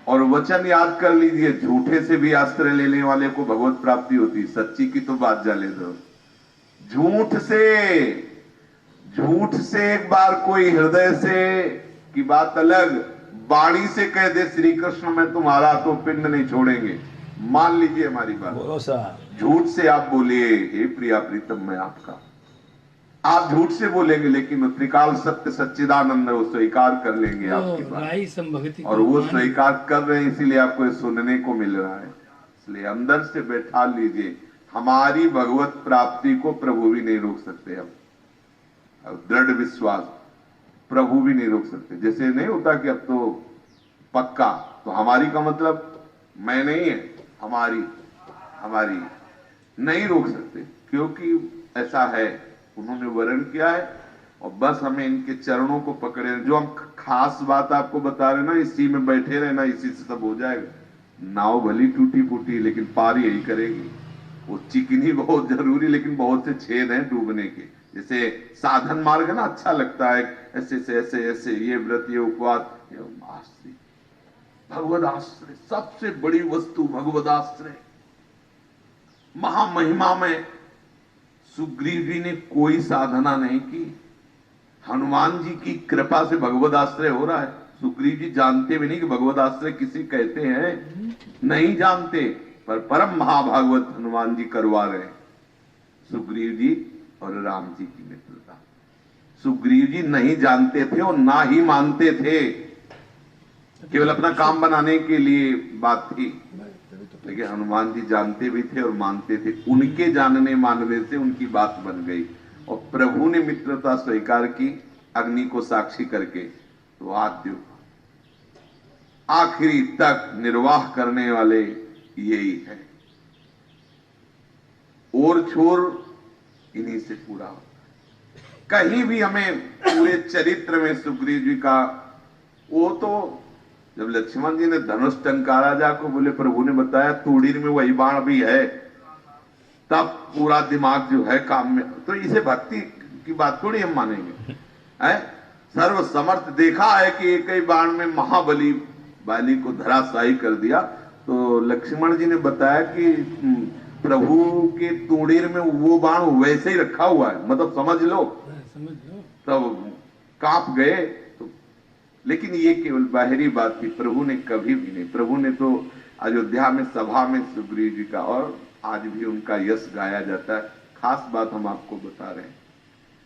और वचन याद कर लीजिए, झूठे से भी आश्रय लेने वाले को भगवत प्राप्ति होती, सच्ची की तो बात जाने दो। झूठ से एक बार कोई हृदय से की बात अलग, वाणी से कह दे श्री कृष्ण मैं तुम्हारा, तो पिंड नहीं छोड़ेंगे। मान लीजिए हमारी बात, झूठ से आप बोलिए हे प्रिया प्रीतम मैं आपका, आप झूठ से बोलेंगे, लेकिन त्रिकाल सत्य सच्चिदानंद वो स्वीकार कर लेंगे आपकी बात, और वो स्वीकार कर रहे हैं, इसीलिए आपको सुनने को मिल रहा है। इसलिए अंदर से बैठा लीजिए, हमारी भगवत प्राप्ति को प्रभु भी नहीं रोक सकते। अब दृढ़ विश्वास, प्रभु भी नहीं रोक सकते। जैसे नहीं होता कि अब तो पक्का, तो हमारी का मतलब मैं नहीं है, हमारी नहीं रोक सकते, क्योंकि ऐसा है, उन्होंने वर्ण किया है। और बस हमें इनके चरणों को पकड़े, जो हम खास बात आपको बता रहे ना, इसी में बैठे रहना, इसी से सब हो जाएगा। नाव भली टूटी फूटी लेकिन पार यही करेगी। वो चिकनी बहुत जरूरी, लेकिन बहुत से छेद हैं डूबने के। जैसे साधन मार्ग है ना, अच्छा लगता है, ऐसे से ऐसे ऐसे, ये व्रत ये उपवास, ये आश्रय, भगवद आश्रय सबसे बड़ी वस्तु, भगवद आश्रय महामहिमा में। सुग्रीव जी ने कोई साधना नहीं की, हनुमान जी की कृपा से भगवद आश्रय हो रहा है। सुग्रीव जी जानते भी नहीं कि भगवद आश्रय किसी कहते हैं, नहीं जानते, पर परम महाभागवत हनुमान जी करवा रहे हैं। सुग्रीव जी और राम जी की मित्रता, सुग्रीव जी नहीं जानते थे और ना ही मानते थे, केवल अपना काम बनाने के लिए बात थी, लेकिन हनुमान जी जानते भी थे और मानते थे। उनके जानने मानने से उनकी बात बन गई, और प्रभु ने मित्रता स्वीकार की अग्नि को साक्षी करके। तो आद्य आखिरी तक निर्वाह करने वाले यही है, और छोर इन्हीं से पूरा होता है। कहीं भी हमें पूरे चरित्र में सुग्रीव जी का, वो तो जब लक्ष्मण जी ने धनुष टंकारा जाको बोले प्रभु ने बताया तूड़ीर में वही बाण भी है, तब पूरा दिमाग जो है काम में। तो इसे भक्ति की बात थोड़ी हम मानेंगे, है सर्व समर्थ देखा है कि एक ही बाण में महाबली बाली को धराशायी कर दिया। तो लक्ष्मण जी ने बताया कि प्रभु के तूड़ीर में वो बाण वैसे ही रखा हुआ है, मतलब समझ लो तब कांप गए। तो लेकिन ये केवल बाहरी बात थी, प्रभु ने कभी भी नहीं। प्रभु ने तो अयोध्या में सभा में सुग्रीव जी का, और आज भी उनका यश गाया जाता है। खास बात हम आपको बता रहे हैं,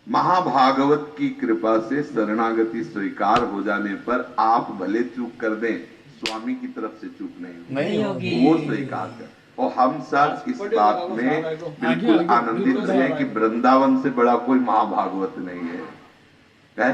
महाभागवत की कृपा से शरणागति स्वीकार हो जाने पर आप भले चूक कर दें, स्वामी की तरफ से चूक नहीं होगी, वो स्वीकार कर। और हम सब इस बात में बिल्कुल आनंदित हैं कि वृंदावन से बड़ा कोई महाभागवत नहीं है।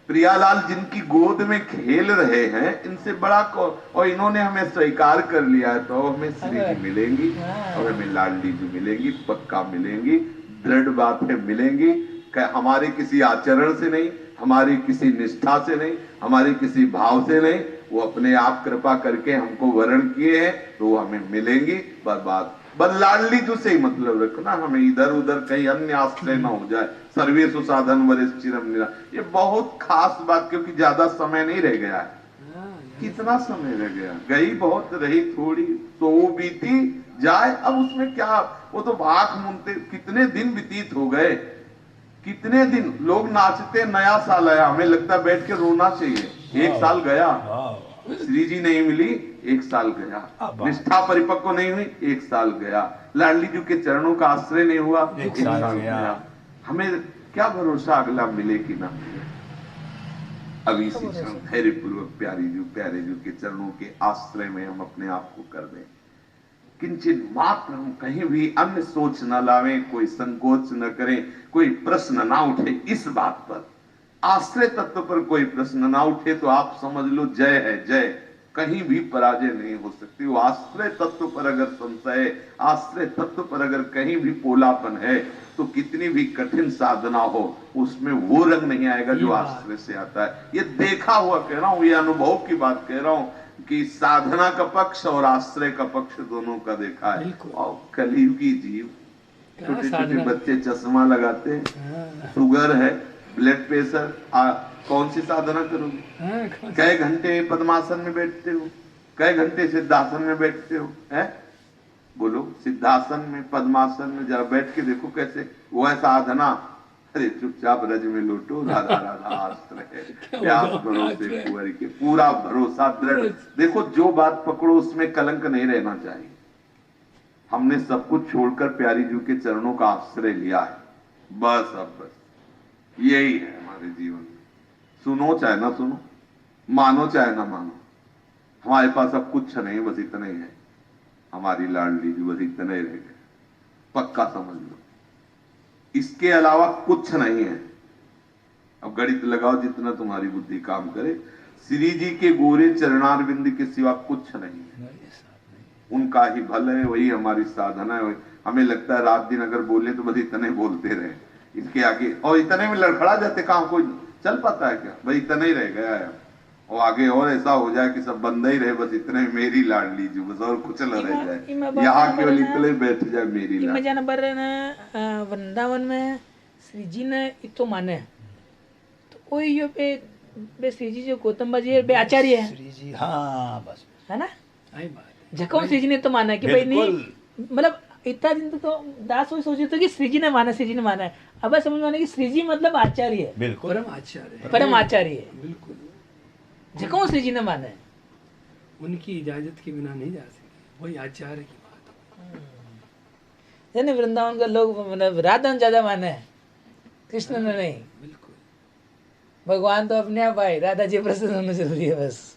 प्रियालाल जिनकी गोद में खेल रहे हैं, इनसे बड़ा और इन्होंने हमें स्वीकार कर लिया है, तो हमें श्री जी मिलेंगी और हमें लाडली जी मिलेंगी, पक्का मिलेंगी, दृढ़ बात है मिलेंगी। हमारे किसी आचरण से नहीं, हमारी किसी निष्ठा से नहीं, हमारे किसी भाव से नहीं, वो अपने आप कृपा करके हमको वर्ण किए हैं, तो वो हमें मिलेंगी। बर्बाद बस लाडली जो से ही मतलब रखना, हमें इधर उधर कहीं अन्य आश्रय ना हो जाए। सर्वेषु साधन वरिष्ठ चिरम निरा, ये बहुत खास बात, क्योंकि ज्यादा समय नहीं रह गया है। कितना समय रह गया, गई बहुत रही थोड़ी, तो वो बीती जाए। अब उसमें क्या, वो तो भाग मुनते, कितने दिन व्यतीत हो गए, कितने दिन लोग नाचते, नया साल आया, हमें लगता बैठ के रोना चाहिए। एक साल गया, श्री जी नहीं मिली, 1 साल गया। निष्ठा परिपक्व नहीं हुई, 1 साल गया। लाडली जी के चरणों का आश्रय नहीं हुआ, 1 साल गया। हमें क्या भरोसा अगला मिले कि ना मिले। अभी इसी क्षण धैर्य पूर्वक प्यारे जी के चरणों के आश्रय में हम अपने आप को कर दें। किंचित मात्र हम कहीं भी अन्य सोच न लावें, कोई संकोच न करें, कोई प्रश्न ना उठे। इस बात पर, आश्रय तत्व पर कोई प्रश्न ना उठे तो आप समझ लो जय है, जय। कहीं भी पराजय नहीं हो सकती। वो आश्रय तत्व पर अगर संशय, आश्रय तत्व पर अगर कहीं भी पोलापन है, तो कितनी भी कठिन साधना हो, उसमें वो रंग नहीं आएगा जो आश्रय से आता है। ये देखा हुआ कह रहा हूं, ये अनुभव की बात कह रहा हूं कि साधना का पक्ष और आश्रय का पक्ष दोनों का देखा है। और कलयुगी जीव, छोटे छोटे बच्चे चश्मा लगाते हैं, शुगर है, ब्लड प्रेशर, कौन सी साधना करोगे? कई घंटे पद्मासन में बैठते हो, कई घंटे सिद्धासन में बैठते हो, है? बोलो, सिद्धासन में पद्मासन में जरा बैठ के देखो कैसे वो है साधना। अरे चुपचाप रज में लौटो, राधा राधा आश्रय, प्यास भरोसे कुंवर के, पूरा भरोसा दृढ़। देखो, जो बात पकड़ो उसमें कलंक नहीं रहना चाहिए। हमने सब कुछ छोड़कर प्यारी जी के चरणों का आश्रय लिया है, बस अब बस यही है हमारे जीवन में। सुनो चाहे ना सुनो, मानो चाहे ना मानो, हमारे पास अब कुछ नहीं, बस इतना ही है। हमारी लाडली जी बस इतने ही रह गए, पक्का समझ लो। इसके अलावा कुछ नहीं है। अब गणित लगाओ जितना तुम्हारी बुद्धि काम करे। श्री जी के गोरे चरणारविंद के सिवा कुछ नहीं है। उनका ही भल है, वही हमारी साधना है। हमें लगता है रात दिन अगर बोले तो बस इतने बोलते रहे, इसके आगे और इतने में लड़खड़ा जाते, कहाँ कोई चल पाता है क्या? भाई इतना ही रह गया है, और आगे और ऐसा हो जाए कि सब बंद ही रहे, बस इतने मेरी लाडली जी, बस और कुछ न रह जाए। यहाँ केवल इतने बैठ जाए मेरी लाडली।
वृंदावन में श्री जी ने इतो माने तो कोई यो बे श्री जी जो गौतम जी बे आचार्य है
श्री जी, हाँ बस,
है ना?
आई बात
जको श्री जी ने तो माना कि भाई नहीं, मतलब इतना दिन तो दास वही सोचे थे कि श्री जी ने माना, श्री जी ने माना है। अब समझ में आने की श्री जी मतलब आचार्य है,
बिल्कुल
परम आचार्य है,
परम आचार्य है,
बिल्कुल।
जको श्री जी ने माना है।
उनकी इजाजत के बिना नहीं जा सकती, वही आचार्य की बात है।
जैसे वृंदावन का लोग मतलब राधा ने ज्यादा माने है, कृष्ण ने नहीं।
बिल्कुल,
भगवान तो अपने आप आए, राधा जी प्रसन्न होना जरूरी है बस।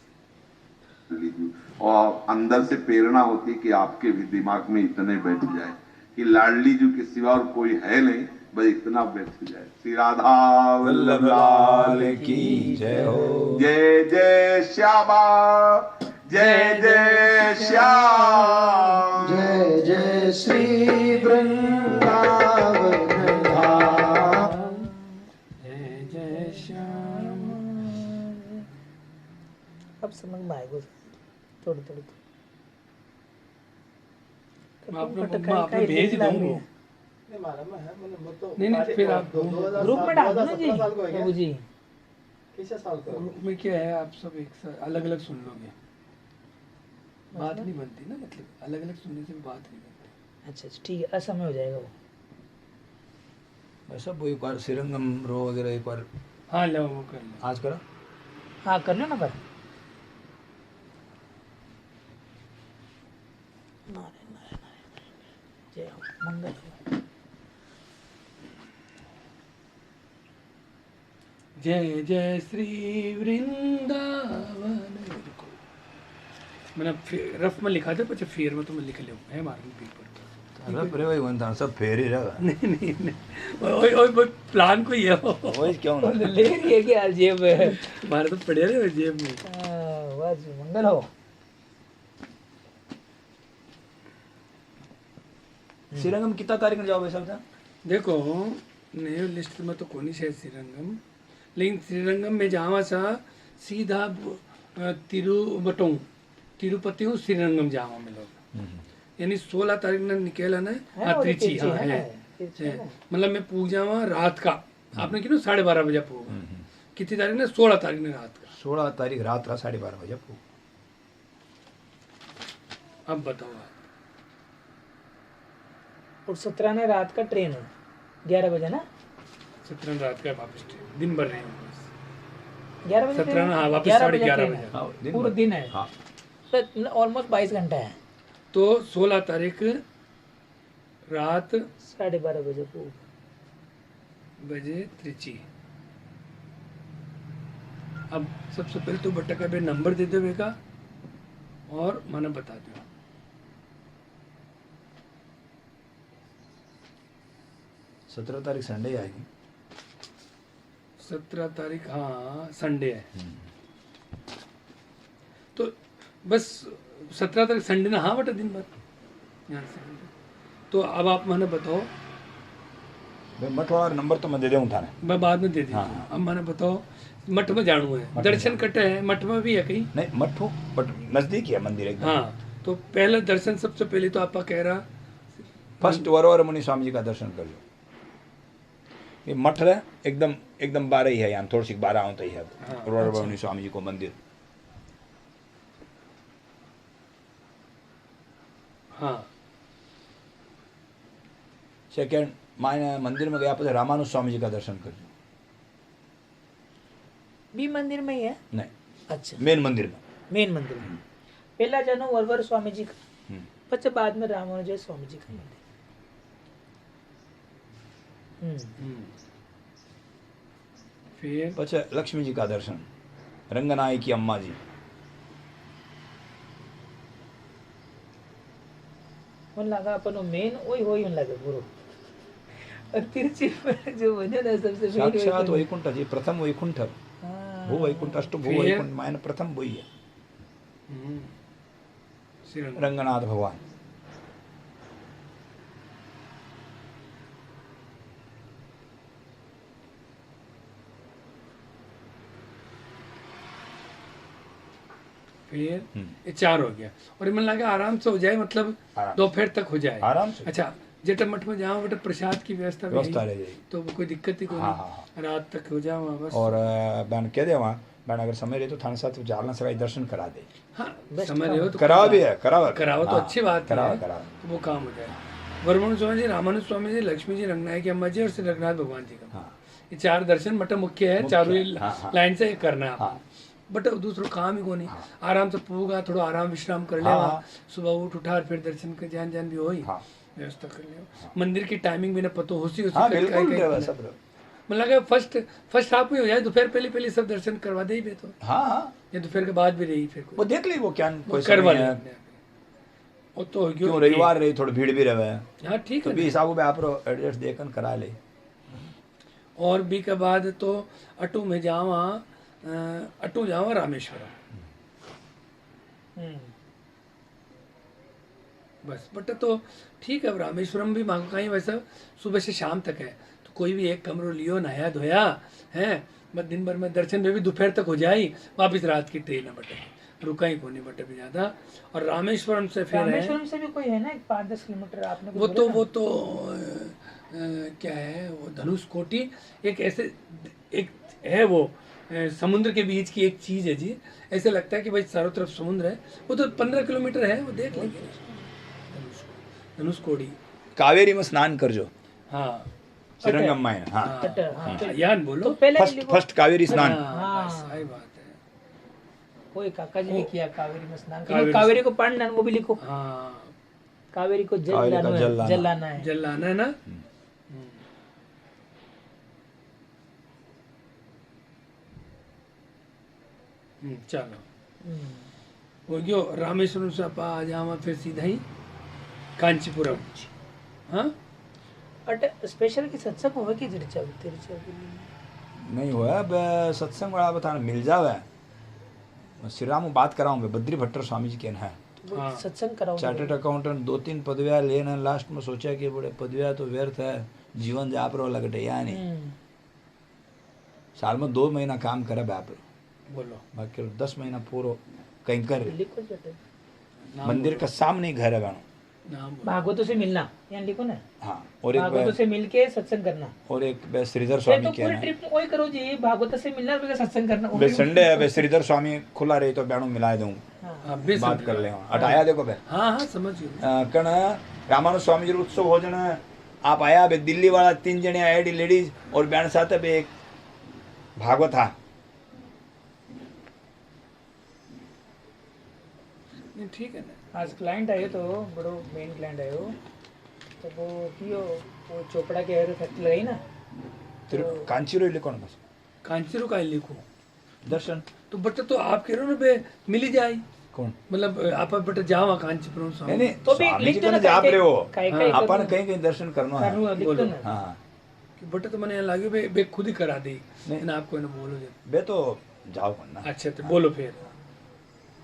और अंदर से प्रेरणा होती कि आपके भी दिमाग में इतने बैठ जाए कि लाडली जी के सिवा और कोई है नहीं, बस इतना बैठ जाए। श्री राधा वल्लभ लाल की
जय हो।
जय जय श्यामा, जय जय श्याम,
जय जय श्री वृंदावन धाम,
जय जय श्याम।
अब समझ में आएगा थोड़ी थोड़ी।
आपने भेज दूंगा। नहीं, फिर आप
ग्रुप में डाल दो ना जी बाबू जी।
ग्रुप में क्या है, आप सब एक साथ अलग अलग सुन लोगे, बात नहीं बनती ना, मतलब अलग अलग सुनने से बात नहीं बनती।
अच्छा ठीक है, असमय हो जाएगा वो।
वैसा वो एक बार श्रीरंगम रो वगैरह एक बार
हाँ लो, वो कर लो
आज करो।
हाँ कर लो ना पर। नारायण नारायण नारायण, जय हो, मंगल हो।
जय जय श्री वृंदावन। मैंने रफ में लिखा था, પછી फेर में तो मैं लिख लियो है मारन पेपर।
अरे प्रे भाई वंता सब फेर ही रहा।
नहीं नहीं नहीं, ओए प्लान कोई है
वही क्यों ना
ले रही है क्या जेब में?
हमारे तो पड़े रहे जेब में।
वाह जी, मंगल हो।
श्रीरंगम कितना कार्यक्रम जाओ वैसा बता।
देखो नए लिस्ट में तो कोनी शायद श्रीरंगम, लेकिन श्रीरंगम में जावा सा सीधा तिरुपति हूँ, श्रीरंगम जावा में लोग, यानी 16 तारीख ने निकला ना। हाँ त्रिची, हाँ है, मतलब मैं पूजा वहाँ रात का, आपने क्यों 12:30 बजे पूगा, कितनी तारीख ने? 16 तारीख ने रात का।
16 तारीख रात का 12:30 बजे।
अब बताओ आप।
और 17 ने रात का ट्रेन है 11 बजे ना।
17 रात का वापस ट्रेन, दिन भर रहे हैं बस।
11 बजे
17 हाँ वापस
11
साढ़े
बजे
11
ट्रेन
बजे।
है।
हाँ, दिन
पूरा
भर।
दिन है,
हाँ
ऑलमोस्ट 22 घंटा है।
तो 16 तारीख रात
12:30 बजे को
बजे त्रिची। अब सबसे पहले तो बट्टा का बे नंबर दे दो बेका और मैंने बता दो।
17 तारीख संडे आएगी।
17 तारीख हाँ संडे है। तो बस 17 तारीख संडे ना हाँ बटा दिन भर यहाँ से। तो अब आप मैंने बताओ,
भाई मठ वाला नंबर तो मैं दे दूँ थाने।
मैं बाद में दे दी।
हाँ।
अब मैंने बताओ मठ में जानू है,
मठ में
दर्शन
जाना।
कटे है, मठ में भी है कहीं।
नहीं मठ हो बट नजदीक ही है मंदिर एकदम।
हाँ तो पहले दर्शन सबसे पहले तो आपका कह रहा
फर्स्ट वरवर मुनि स्वामी जी का दर्शन कर लो। ये मठ है एकदम एकदम बारह ही है, यहाँ थोड़ी सी 12 होता ही है।
हाँ,
वरवर मुनि स्वामी जी को मंदिर।
हाँ
सेकेंड माने मंदिर में गया પછી रामानुज स्वामी जी का दर्शन कर लो।
बी मंदिर में ही है।
नहीं
अच्छा,
मेन मंदिर में।
मेन मंदिर में पहला जानो वरवर स्वामी जी का,
हम्म।
પછી बाद में रामानुजय स्वामी जी का मंदिर।
फिर
પછી लक्ष्मी जी का दर्शन, रंगनाई की अम्मा जी।
मन लगा अपन मेन वही होई मन लगे पूरो। और तिरुचि में जो बने ना सबसे main
साक्षात
वही।
वैकुंठ जी, प्रथम वैकुंठ।
हाँ।
भू वैकुंठ अष्ट भू
फिर?
वैकुंठ मायने प्रथम वही है,
श्रीरंग।
रंगनाथ भगवान।
फिर ये 4 हो गया और ये मन लगा आराम से हो जाए, मतलब
आराम।
दोपहर तक हो जाए
आराम से।
अच्छा जेठा मठ में जाओ बेटा प्रसाद की व्यवस्था भी
व्यवस्था
है,
रह जाएगी।
तो कोई दिक्कत ही कोई
हाँ,
नहीं, रात तक हो जाओ वहाँ बस।
और बहन कह दे वहाँ, बहन अगर समय रहे तो थाने साथ जालना सगाई दर्शन करा दे।
हाँ
Best
समझ
काम
रहे हो तो
करावा भी है, करावा भी।
कराओ तो
हाँ,
अच्छी बात
करावा
है,
करावा।
तो वो काम हो जाए। वरमण स्वामी जी, रामानुज स्वामी जी, लक्ष्मी जी, रंगनायक की अम्मा जी और श्री रघुनाथ भगवान जी का,
हाँ
ये 4 दर्शन मठ मुख्य है,
मुख्य
चारों
है, हाँ, हाँ।
लाइन से करना है आपको।
हाँ।
बट दूसरों काम ही को नहीं, आराम से पूगा थोड़ा आराम विश्राम कर ले,
हाँ,
वहाँ
हाँ।
सुबह उठ उठा और फिर दर्शन कर जान जान भी होई,
हाँ।
व्यवस्था कर ले। मंदिर की टाइमिंग भी ना पतो होसी
हाँ
कहीं-
बिल्कुल
कहीं-
रहेगा
कहीं-
सब।
मतलब लगा फर्स्ट हाफ में हो जाए, दोपहर पहले सब दर्शन करवा दे ही बे तो,
हाँ हाँ
या दोपहर के बाद भी रही फिर कोई
वो देख ली वो क्या कोई
करवा
समय
ले
है।
अपने आप। वो तो हो गयो
क्यों रविवार रही थोड़ी भीड़ भी रहे,
हाँ ठीक
तो
है
भी
ना।
हिसाब में आप एडजस्ट देखकर करा ले।
और बी के बाद तो अटू में जावा, अटू जावा रामेश्वरम बस। बट तो ठीक है, अब रामेश्वरम भी मांगो कहीं वैसा सुबह से शाम तक है, तो कोई भी एक कमरो लियो, नहाया धोया है, बस दिन भर में दर्शन में भी दोपहर तक हो जाए, वापिस रात की ट्रेन है बटे, रुका ही कोने बटे भी ज्यादा। और रामेश्वरम से फिर है
रामेश्वरम से भी कोई है ना 5-10 किलोमीटर आपने कुछ
वो
बोला
तो
था?
वो तो क्या है वो धनुष कोटि, एक ऐसे एक है वो समुद्र के बीच की एक चीज है जी, ऐसे लगता है कि भाई चारों तरफ समुद्र है, वो तो 15 किलोमीटर है, वो देख लेंगे। धनुष कोडी,
कावेरी में स्नान कर जो
हाँ
श्रीरंगम में। हाँ
अट, हाँ,
हाँ, याद बोलो।
तो पहले भी
फर्स्ट
लिखो।
फर्स्ट कावेरी स्नान।
हाँ, बस, सही बात है।
कोई काका जी ने किया कावेरी में स्नान,
कावेरी
कावेरी को पढ़ना वो भी लिखो,
हाँ
कावेरी को जल
कावेरी का
लाना
जल
है,
लाना।
जल लाना है।
जल लाना है ना। चलो हो गयो रामेश्वरम से आप आ जावा, फिर सीधा ही कांचीपुरम। हाँ
अट स्पेशल की सत्संग होवे की तिरचा तिरचा
नहीं हुआ अब सत्संग बड़ा बताना मिल जावे। श्री राम बात कराऊं मैं, बद्री भट्टर स्वामी जी के है
तो
हाँ।
सत्संग कराओ।
चार्टर्ड अकाउंटेंट 2-3 पदवियां लेने, लास्ट में सोचा कि बड़े पदवियां तो व्यर्थ है, जीवन जाप रो लगटे या नहीं। साल में 2 महीना काम करे बाप रो,
बोलो
बाकी 10 महीना पूरो कहीं कर।
लिखो जटे
नाम
मंदिर का सामने ही घर है गानो।
नाम बोलो।
भागवतों से मिलना, यहाँ लिखो ना,
हाँ और
भागवतों
एक
से मिलके सत्संग करना।
श्रीधर
ये
स्वामी
तो
के
पूरी
है।
ट्रिप में वही करो जी, भागवतों से मिलना और सत्संग करना।
बे संडे है, बे श्रीधर स्वामी खुला रही तो बैणु मिला दूं,
आप भी
बात
समझ
कर
लो।
ले। हटाया देखो बे
हाँ हाँ समझ गए।
कण रामानुज स्वामी जी उत्सव हो जन आप आया बे, दिल्ली वाला 3 जने आए लेडीज और बैण साथ बे एक भागवत था
नहीं, ठीक है ना।
आज क्लाइंट आयो तो बड़ो मेन क्लाइंट आयो तो वो कियो वो चोपड़ा के हेर फैक्ट्री लगाई ना
कांचीरो लिखो ना बस
कांचीरो का लिखो
दर्शन
तो बट तो आप कह रहे हो ना बे मिल ही जाए,
कौन
मतलब आप बट जावा कांचीपुरम
नहीं
स्वामी
नहीं
तो भी
स्वामी
लिख
जी
दो
को
ना
ना आप रहे हो
काय
अपन कहीं कहीं दर्शन करना है
लिखो ना
हाँ
कि बट तो मैंने लगे बे बे खुद ही करा दी
नहीं।
ना आपको ना बोलो जे।
बे तो जाओ करना
अच्छा तो बोलो फिर।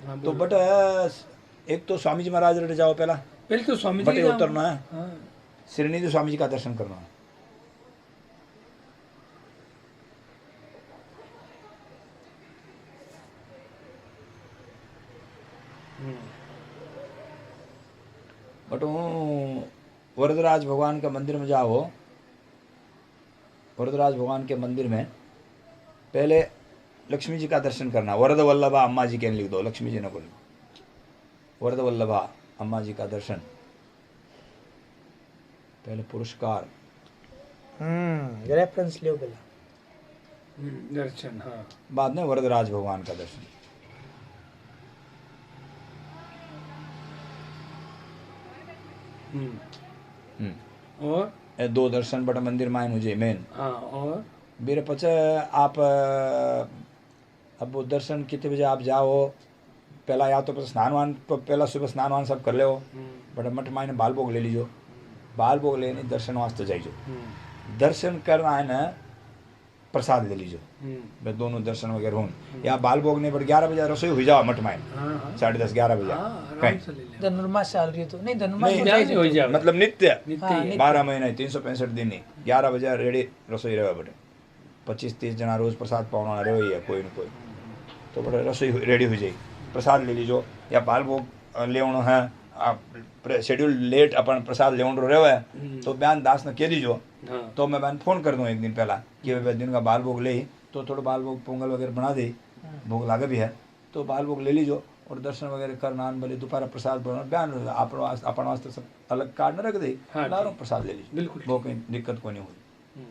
हाँ,
तो
बोलो।
बट एक तो स्वामी जी महाराज रह जाओ पहला
पहले तो स्वामी जी
बटे
के जाओ।
उतरना है
हाँ
श्रीनिधि स्वामी जी का दर्शन करना है बट वरदराज भगवान का मंदिर में जाओ वरदराज भगवान के मंदिर में पहले लक्ष्मी जी का दर्शन करना वरद वल्लभा अम्मा जी के लिख दो लक्ष्मी जी ने बोलो वरद वल्लभा अम्मा जी का दर्शन पहले पुरस्कार
रेफरेंस लियो पहला
दर्शन। हाँ
बाद में वरदराज भगवान का दर्शन
और
ये दो दर्शन बट मंदिर मायन मुझे मेन
हाँ और
मेरे पचे आप अब वो दर्शन कितने बजे आप जाओ पहला या तो स्नान वान पहला सुबह स्नान वान सब कर ले बट मठ मायने बाल भोग ले लीजो बाल भोग लेने दर्शन वास्ते जाइजो दर्शन करना है ना प्रसाद ले लीजो मैं दोनों दर्शन वगैरह हूँ या बाल भोग नहीं बट 11 बजे रसोई हुई जाओ मठ मायने 10:30 11 बजे
आराम से ले ले।
धनुर्मास चल रही है तो नहीं धनुर्मास
नहीं,
को चाहिए
हो
तो।
जाए
मतलब नित्य
हाँ, नित्य।
12 महीने 365 दिन नहीं 11 बजे रेडी रसोई रहे बटे 25-30 जना रोज प्रसाद पावना रहे ही है कोई न कोई तो बड़े रसोई रेडी हो जाएगी प्रसाद ले लीजो या बाल भोग ले है आप शेड्यूल लेट अपन प्रसाद ले रहे है तो बयान दास ने कह दीजो
हाँ
तो मैं बहन फोन कर दूँ एक दिन पहला कि भाई दिन का बाल भोग ले ही तो थोड़ा बाल भोग पोंगल वगैरह बना दे भोग लागे भी है तो बाल भोग ले लीजो और दर्शन वगैरह करना भले दोपहर प्रसाद बना बयान अपन वास्ते सब अलग कार्ड न रख दे
हाँ,
लारो प्रसाद ले लीजिए
बिल्कुल
वो कोई दिक्कत कोई नहीं हुई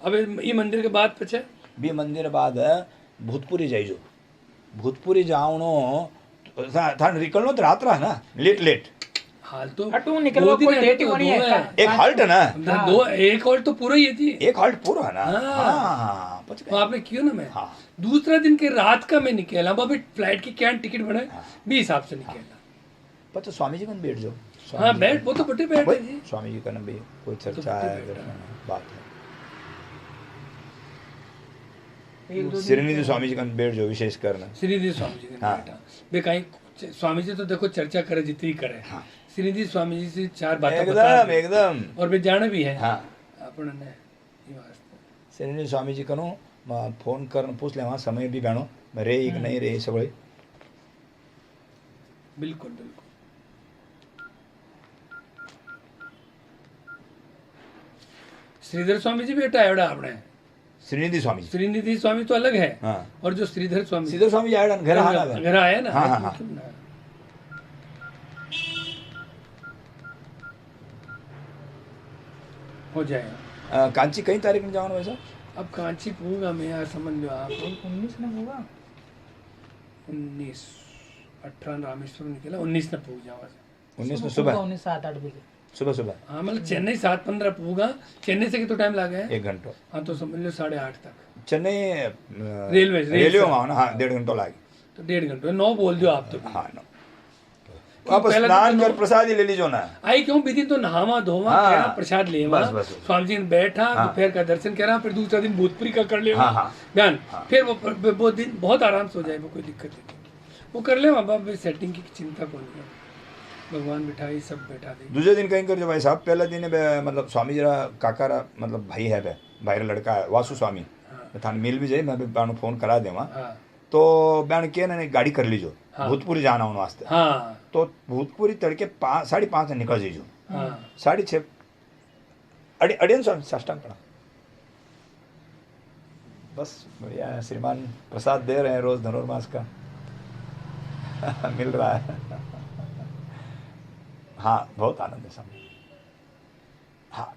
अब ये मंदिर के बाद पचे
बी मंदिर बाद भूतपुरी जाइजो भूतपुरी जावणो थाने निकलनो तो रात रहा ना लेट लेट
हाल तो
हटू निकलो कोई डेट ही नहीं है
एक हाल्ट है ना
दो एक और तो पूरा ही थी।
एक हाल्ट पूरा है ना
हाँ।
हाँ पच
तो आपने किया ना मैं
हाँ।
दूसरा दिन के रात का मैं निकला अभी फ्लाइट की क्या टिकट बने भी हिसाब से निकला।
पच स्वामी जी में बैठ जाओ
हाँ बैठ वो तो बटे बैठ है जी।
स्वामी जी का ना भी कोई चर्चा है बात है श्रीनिधि स्वामी जी का बैठ जाओ विशेष करना
श्रीनिधि स्वामी जी का
हाँ।
बेटा बे कहीं स्वामी जी तो देखो चर्चा करे जितनी करे
हाँ।
श्रीनिधि स्वामी जी से चार बातें बता
एकदम एकदम
और वे जाना भी है
हाँ
अपन ने ये वास्ते
श्रीनिधि स्वामी जी कनो फोन कर पूछ ले वहाँ समय भी बहनो रे कि नहीं रे सगळे
बिल्कुल बिल्कुल। श्रीधर स्वामी जी भी बेटा एवड़ा आपने
श्रीनिधि स्वामी जी
श्रीनिधि स्वामी तो अलग है
हाँ
और जो श्रीधर स्वामी
श्रीधर स्वामी जी आया घर आना है
घर आया ना
हाँ, हाँ, हाँ।
क्यों ना? हो जाएगा।
कांची कई तारीख में जाओ वैसा
अब कांची पूंगा मैं यार समझ लो आप
19 में होगा
19 18 रामेश्वर निकला 19 न पूग जावा
19 में सुबह
19 7-8 बजे
सुबह सुबह
हाँ मतलब चेन्नई 7:15 पूगा चेन्नई से कितना टाइम लगा है
1 घंटा
हाँ तो समझ लो 8:30 तक
चेन्नई
रेलवे
रेलवे में आओ ना हाँ 1.5 घंटा लागे
तो 1.5 घंटे 9 बोल दो आप तो
हाँ ना आप
पहले तो
स्नान
दोनों-
कर प्रसाद ही ले लीजो ना
आई क्यों विधि तो नहावा धोवा
हाँ।
करा प्रसाद ले
बस, बस।
स्वामी जी ने बैठा
हाँ।
दोपहर का दर्शन करा फिर दूसरा दिन भूतपुरी का कर ले
हाँ, हाँ।
बयान फिर वो दिन बहुत आराम से हो जाए वो कोई दिक्कत नहीं वो कर ले बाबा सेटिंग की चिंता को नहीं है भगवान बिठाई सब बैठा दे
दूसरे दिन कहीं कर भाई साहब पहला दिन है मतलब स्वामी जी काका मतलब भाई है भाई लड़का है वासु स्वामी थाने मिल भी जाए मैं भी बानु फोन करा देवा
हाँ
तो बयान के ना गाड़ी कर लीजो
हाँ।
भूतपुरी जाना उन वास्ते
हाँ
तो भूतपुरी तड़के 5:30 में निकल जाइजो
हाँ
6:30 अड़ियन स्वामी साष्टांग पड़ा बस बढ़िया है श्रीमान प्रसाद दे रहे हैं रोज धनुर्मास का मिल रहा है हाँ बहुत आनंद है समय हाँ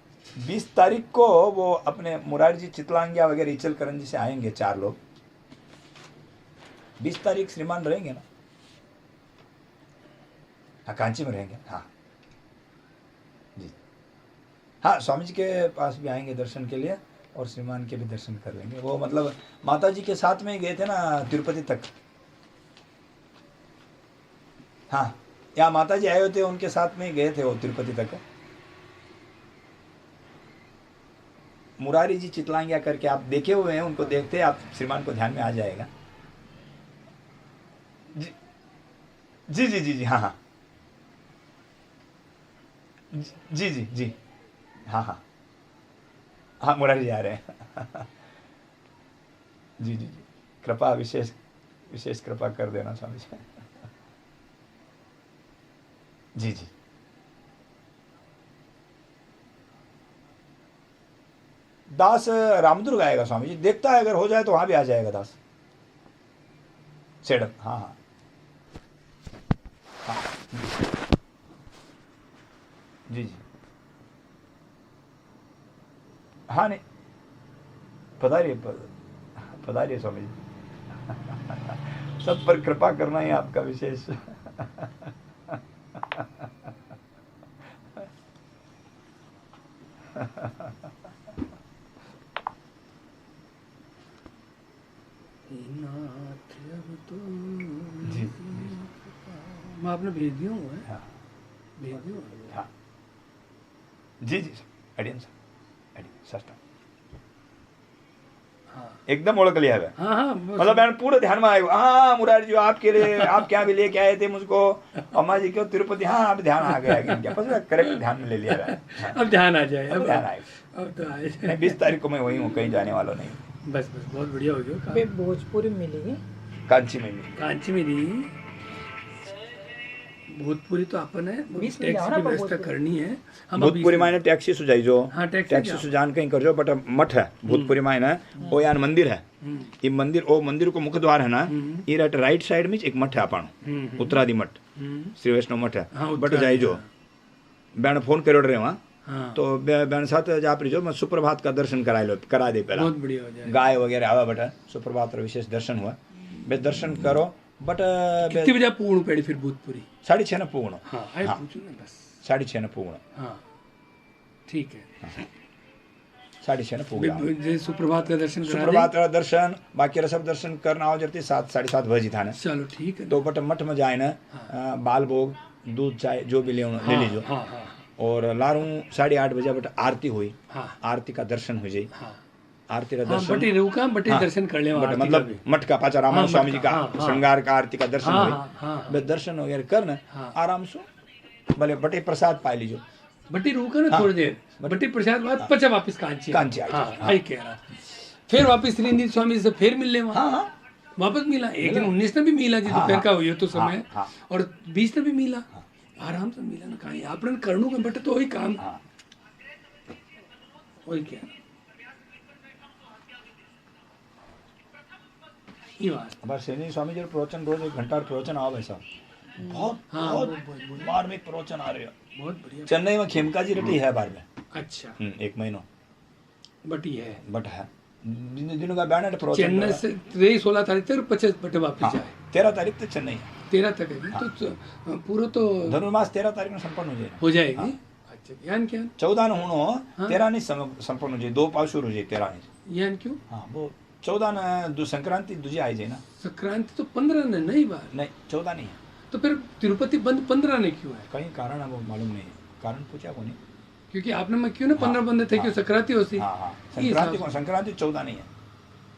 20 तारीख को वो अपने मुरारी जी चितलांगिया वगैरह इचलकरंजी जी से आएंगे 4 लोग 20 तारीख श्रीमान रहेंगे ना हाँ कांची में रहेंगे। हाँ जी, हाँ स्वामी जी के पास भी आएंगे दर्शन के लिए और श्रीमान के भी दर्शन कर लेंगे। वो मतलब माता जी के साथ में ही गए थे ना तिरुपति तक। हाँ, यहाँ माता जी आए हुए थे, उनके साथ में ही गए थे वो तिरुपति तक। मुरारी जी चितलांगिया करके आप देखे हुए हैं, उनको देखते आप श्रीमान को ध्यान में आ जाएगा। जी जी जी जी जी, हाँ हाँ जी जी जी, हाँ हाँ हाँ, मुरारी जी आ रहे हैं। जी जी जी, कृपा विशेष विशेष कृपा कर देना स्वामी जी। जी जी, दास रामदुर्ग आएगा स्वामी जी, देखता है अगर हो जाए तो वहां भी आ जाएगा दास सेडम। हाँ हाँ हाँ जी जी, हाँ नहीं पधारिए स्वामी जी। सब पर कृपा करना ही आपका विशेष। जी
मैं आपने भेज दिया हुआ है।
हाँ
भेज दिया हुआ है।
हाँ जी जी अडियन सर, अडियन सस्ता
हाँ
एकदम ओळख लिया है।
हाँ हाँ
मतलब मैंने पूरे ध्यान में आया। हाँ मुरारी जी आपके लिए आप क्या भी लेके आए थे मुझको, अम्मा जी क्यों तिरुपति। हाँ अब ध्यान आ गया क्या पता, करेक्ट ध्यान में ले लिया है। हाँ,
अब ध्यान आ जाए।
अब ध्यान आएगा।
अब तो आए।
नहीं 20 तारीख को मैं वही हूँ, कहीं जाने वाला नहीं।
बस बस बहुत बढ़िया हो गया।
पे भोजपुरी में मिलेगी,
कांची में भी।
कांची में नहीं, भूतपुरी तो अपन है,
बीच में
टैक्सी
जाओ ना
की
पर
व्यवस्था
भोजपुरी।
करनी है। हम
भूतपुरी मायने टैक्सी सुझाई जो।
हाँ, टैक्सी
टैक्सी
जाओ।
सुजान कहीं कर जो, बट मठ है भूतपुरी मायने वो यान मंदिर है। ये मंदिर, ओ मंदिर को मुख्य द्वार है ना, ये राइट साइड में एक मठ है अपन, उत्तरादि मठ, श्री वैष्णव मठ है।
हाँ,
बट जाई जो बैन फोन करो रहे वहाँ,
हाँ
तो बैन साथ जा रही जो मैं सुप्रभात का दर्शन करा दे पहला।
बहुत बढ़िया हो जाए।
गाय वगैरह आवा बटा, सुप्रभात और विशेष दर्शन हुआ, बे दर्शन करो। बट
कितनी बजे पूर्ण पेड़ी फिर भूतपुरी?
6:30 न पूर्ण।
हाँ आए
हाँ।
पूछो ना बस।
6:30 न पूर्ण।
हाँ ठीक है।
6:30 न पूर्ण।
जे सुप्रभात का दर्शन करा दे।
सुप्रभात का दर्शन बाकी सब दर्शन करना हो जरती 7-7:30 बजे था ना।
चलो ठीक है।
तो बट मठ में जाए ना, बाल भोग दूध चाय जो भी ले लीजिए।
हाँ हाँ
और लारू 8:30 बजे बट आरती हुई,
हाँ
आरती का दर्शन हो जाए।
हाँ
आरती का
हाँ,
दर्शन
बटी रुका बटी
हाँ,
दर्शन कर ले
बट
आरती का
मतलब
भी।
मठ का पाचा रामा
हाँ,
स्वामी
मठ
जी
का,
का
हाँ, हाँ।
श्रृंगार का आरती का दर्शन
हाँ,
हुई।
हाँ, हाँ।
बे दर्शन वगैरह करना
हाँ।
आराम से भले बटे प्रसाद पाई लीजिए।
बटी रुका ना थोड़ी देर, बटी प्रसाद बाद पचा वापस कांची
कांची आ
हाँ
जाए।
आई कह रहा। फिर वापस श्रीनिधि स्वामी से फिर मिल ले वहाँ।
हाँ हाँ
वापस मिला एक दिन 19 ने भी मिला जी,
हाँ,
दोपहर का
हाँ,
हुई तो समय।
हाँ,
और 20 ने भी मिला, आराम से मिला ना। कहीं आपने करनू के बटे तो वही काम,
हाँ।
वही क्या ये बात।
बस शनि स्वामी जी प्रवचन रोज 1 घंटा प्रवचन आओ वैसा बहुत
हाँ,
बहुत
बहुत
मार्मिक प्रवचन आ रहे हो।
बहुत बढ़िया।
चेन्नई में खेमका जी रटी है बार में।
अच्छा
1 महीनों
बटी है
बट है दिनों का बैनर प्रवचन
चेन्नई से 16 तारीख तक 50 बटे वापस जाए।
13 तारीख तक चेन्नई है।
13 तक है तो पूरा तो
धनुर्मास 13 तारीख में संपन्न हो जाए।
हो जाएगी। अच्छा यान क्या
14 न होनो 13 नहीं संपन्न हो जाए, 2 पाव शुरू हो जाए 13 नहीं।
यान क्यों?
हाँ वो 14 न संक्रांति दूजी आई जाए ना।
संक्रांति तो 15 ने नहीं बार,
नहीं 14 नहीं है।
तो फिर तिरुपति बंद 15 ने क्यों है?
कहीं कारण है वो मालूम नहीं है, कारण पूछा को नहीं।
क्योंकि आपने मैं क्यों ना 15 बंद थे, क्यों संक्रांति होती।
हाँ हाँ संक्रांति को, संक्रांति 14 नहीं है।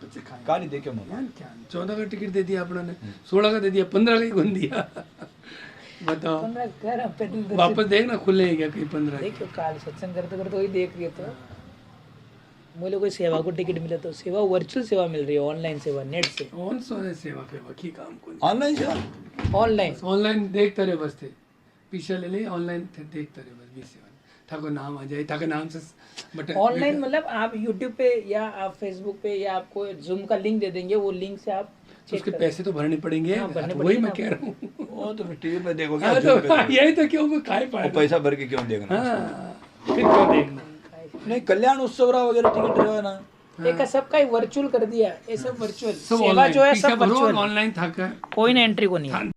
बच्चे खाए
काली देखे मुझे
यान क्या 14 का टिकट दे दिया आपने, 16 का दे दिया, 15 का ही गुन दिया। बताओ
15 कर अब पैदल दर्शन।
वापस देखना खुले हैं क्या कहीं 15
देखियो काल सत्संग करते करते वही देख रही है। तो मुझे कोई सेवा को टिकट मिले तो सेवा वर्चुअल सेवा मिल रही है, ऑनलाइन सेवा नेट से।
कौन सा है सेवा पे बाकी काम को
ऑनलाइन सेवा।
ऑनलाइन
ऑनलाइन देखते रहे बस थे, पीछे ले ले ऑनलाइन देखते रहे बस 20 सेवन ठाकुर नाम आ जाए, ठाकुर नाम से बट
ऑनलाइन मतलब आप यूट्यूब पे या आप फेसबुक पे या आपको जूम का लिंक दे देंगे, वो लिंक से आप चेक
उसके
कर
पैसे तो भरने पड़ेंगे।
हाँ, भरने
तो वही
पड़ेंगे
मैं
ना।
कह रहा हूँ।
वो तो टीवी पे देखोगे,
हाँ,
YouTube पे
तो
देखोगे।
यही तो क्यों मैं खाए
वो
पाए
पैसा भर के क्यों देखना।
हाँ फिर क्यों देखना।
नहीं कल्याण उत्सव रहा वगैरह टिकट रहा ना।
एक सबका ही वर्चुअल कर दिया, ये सब वर्चुअल
सब
सेवा
ऑनलाइन
जो है सब
ऑनलाइन
वर्चुअल,
ऑनलाइन था क्या?
कोई ना एंट्री को नहीं है।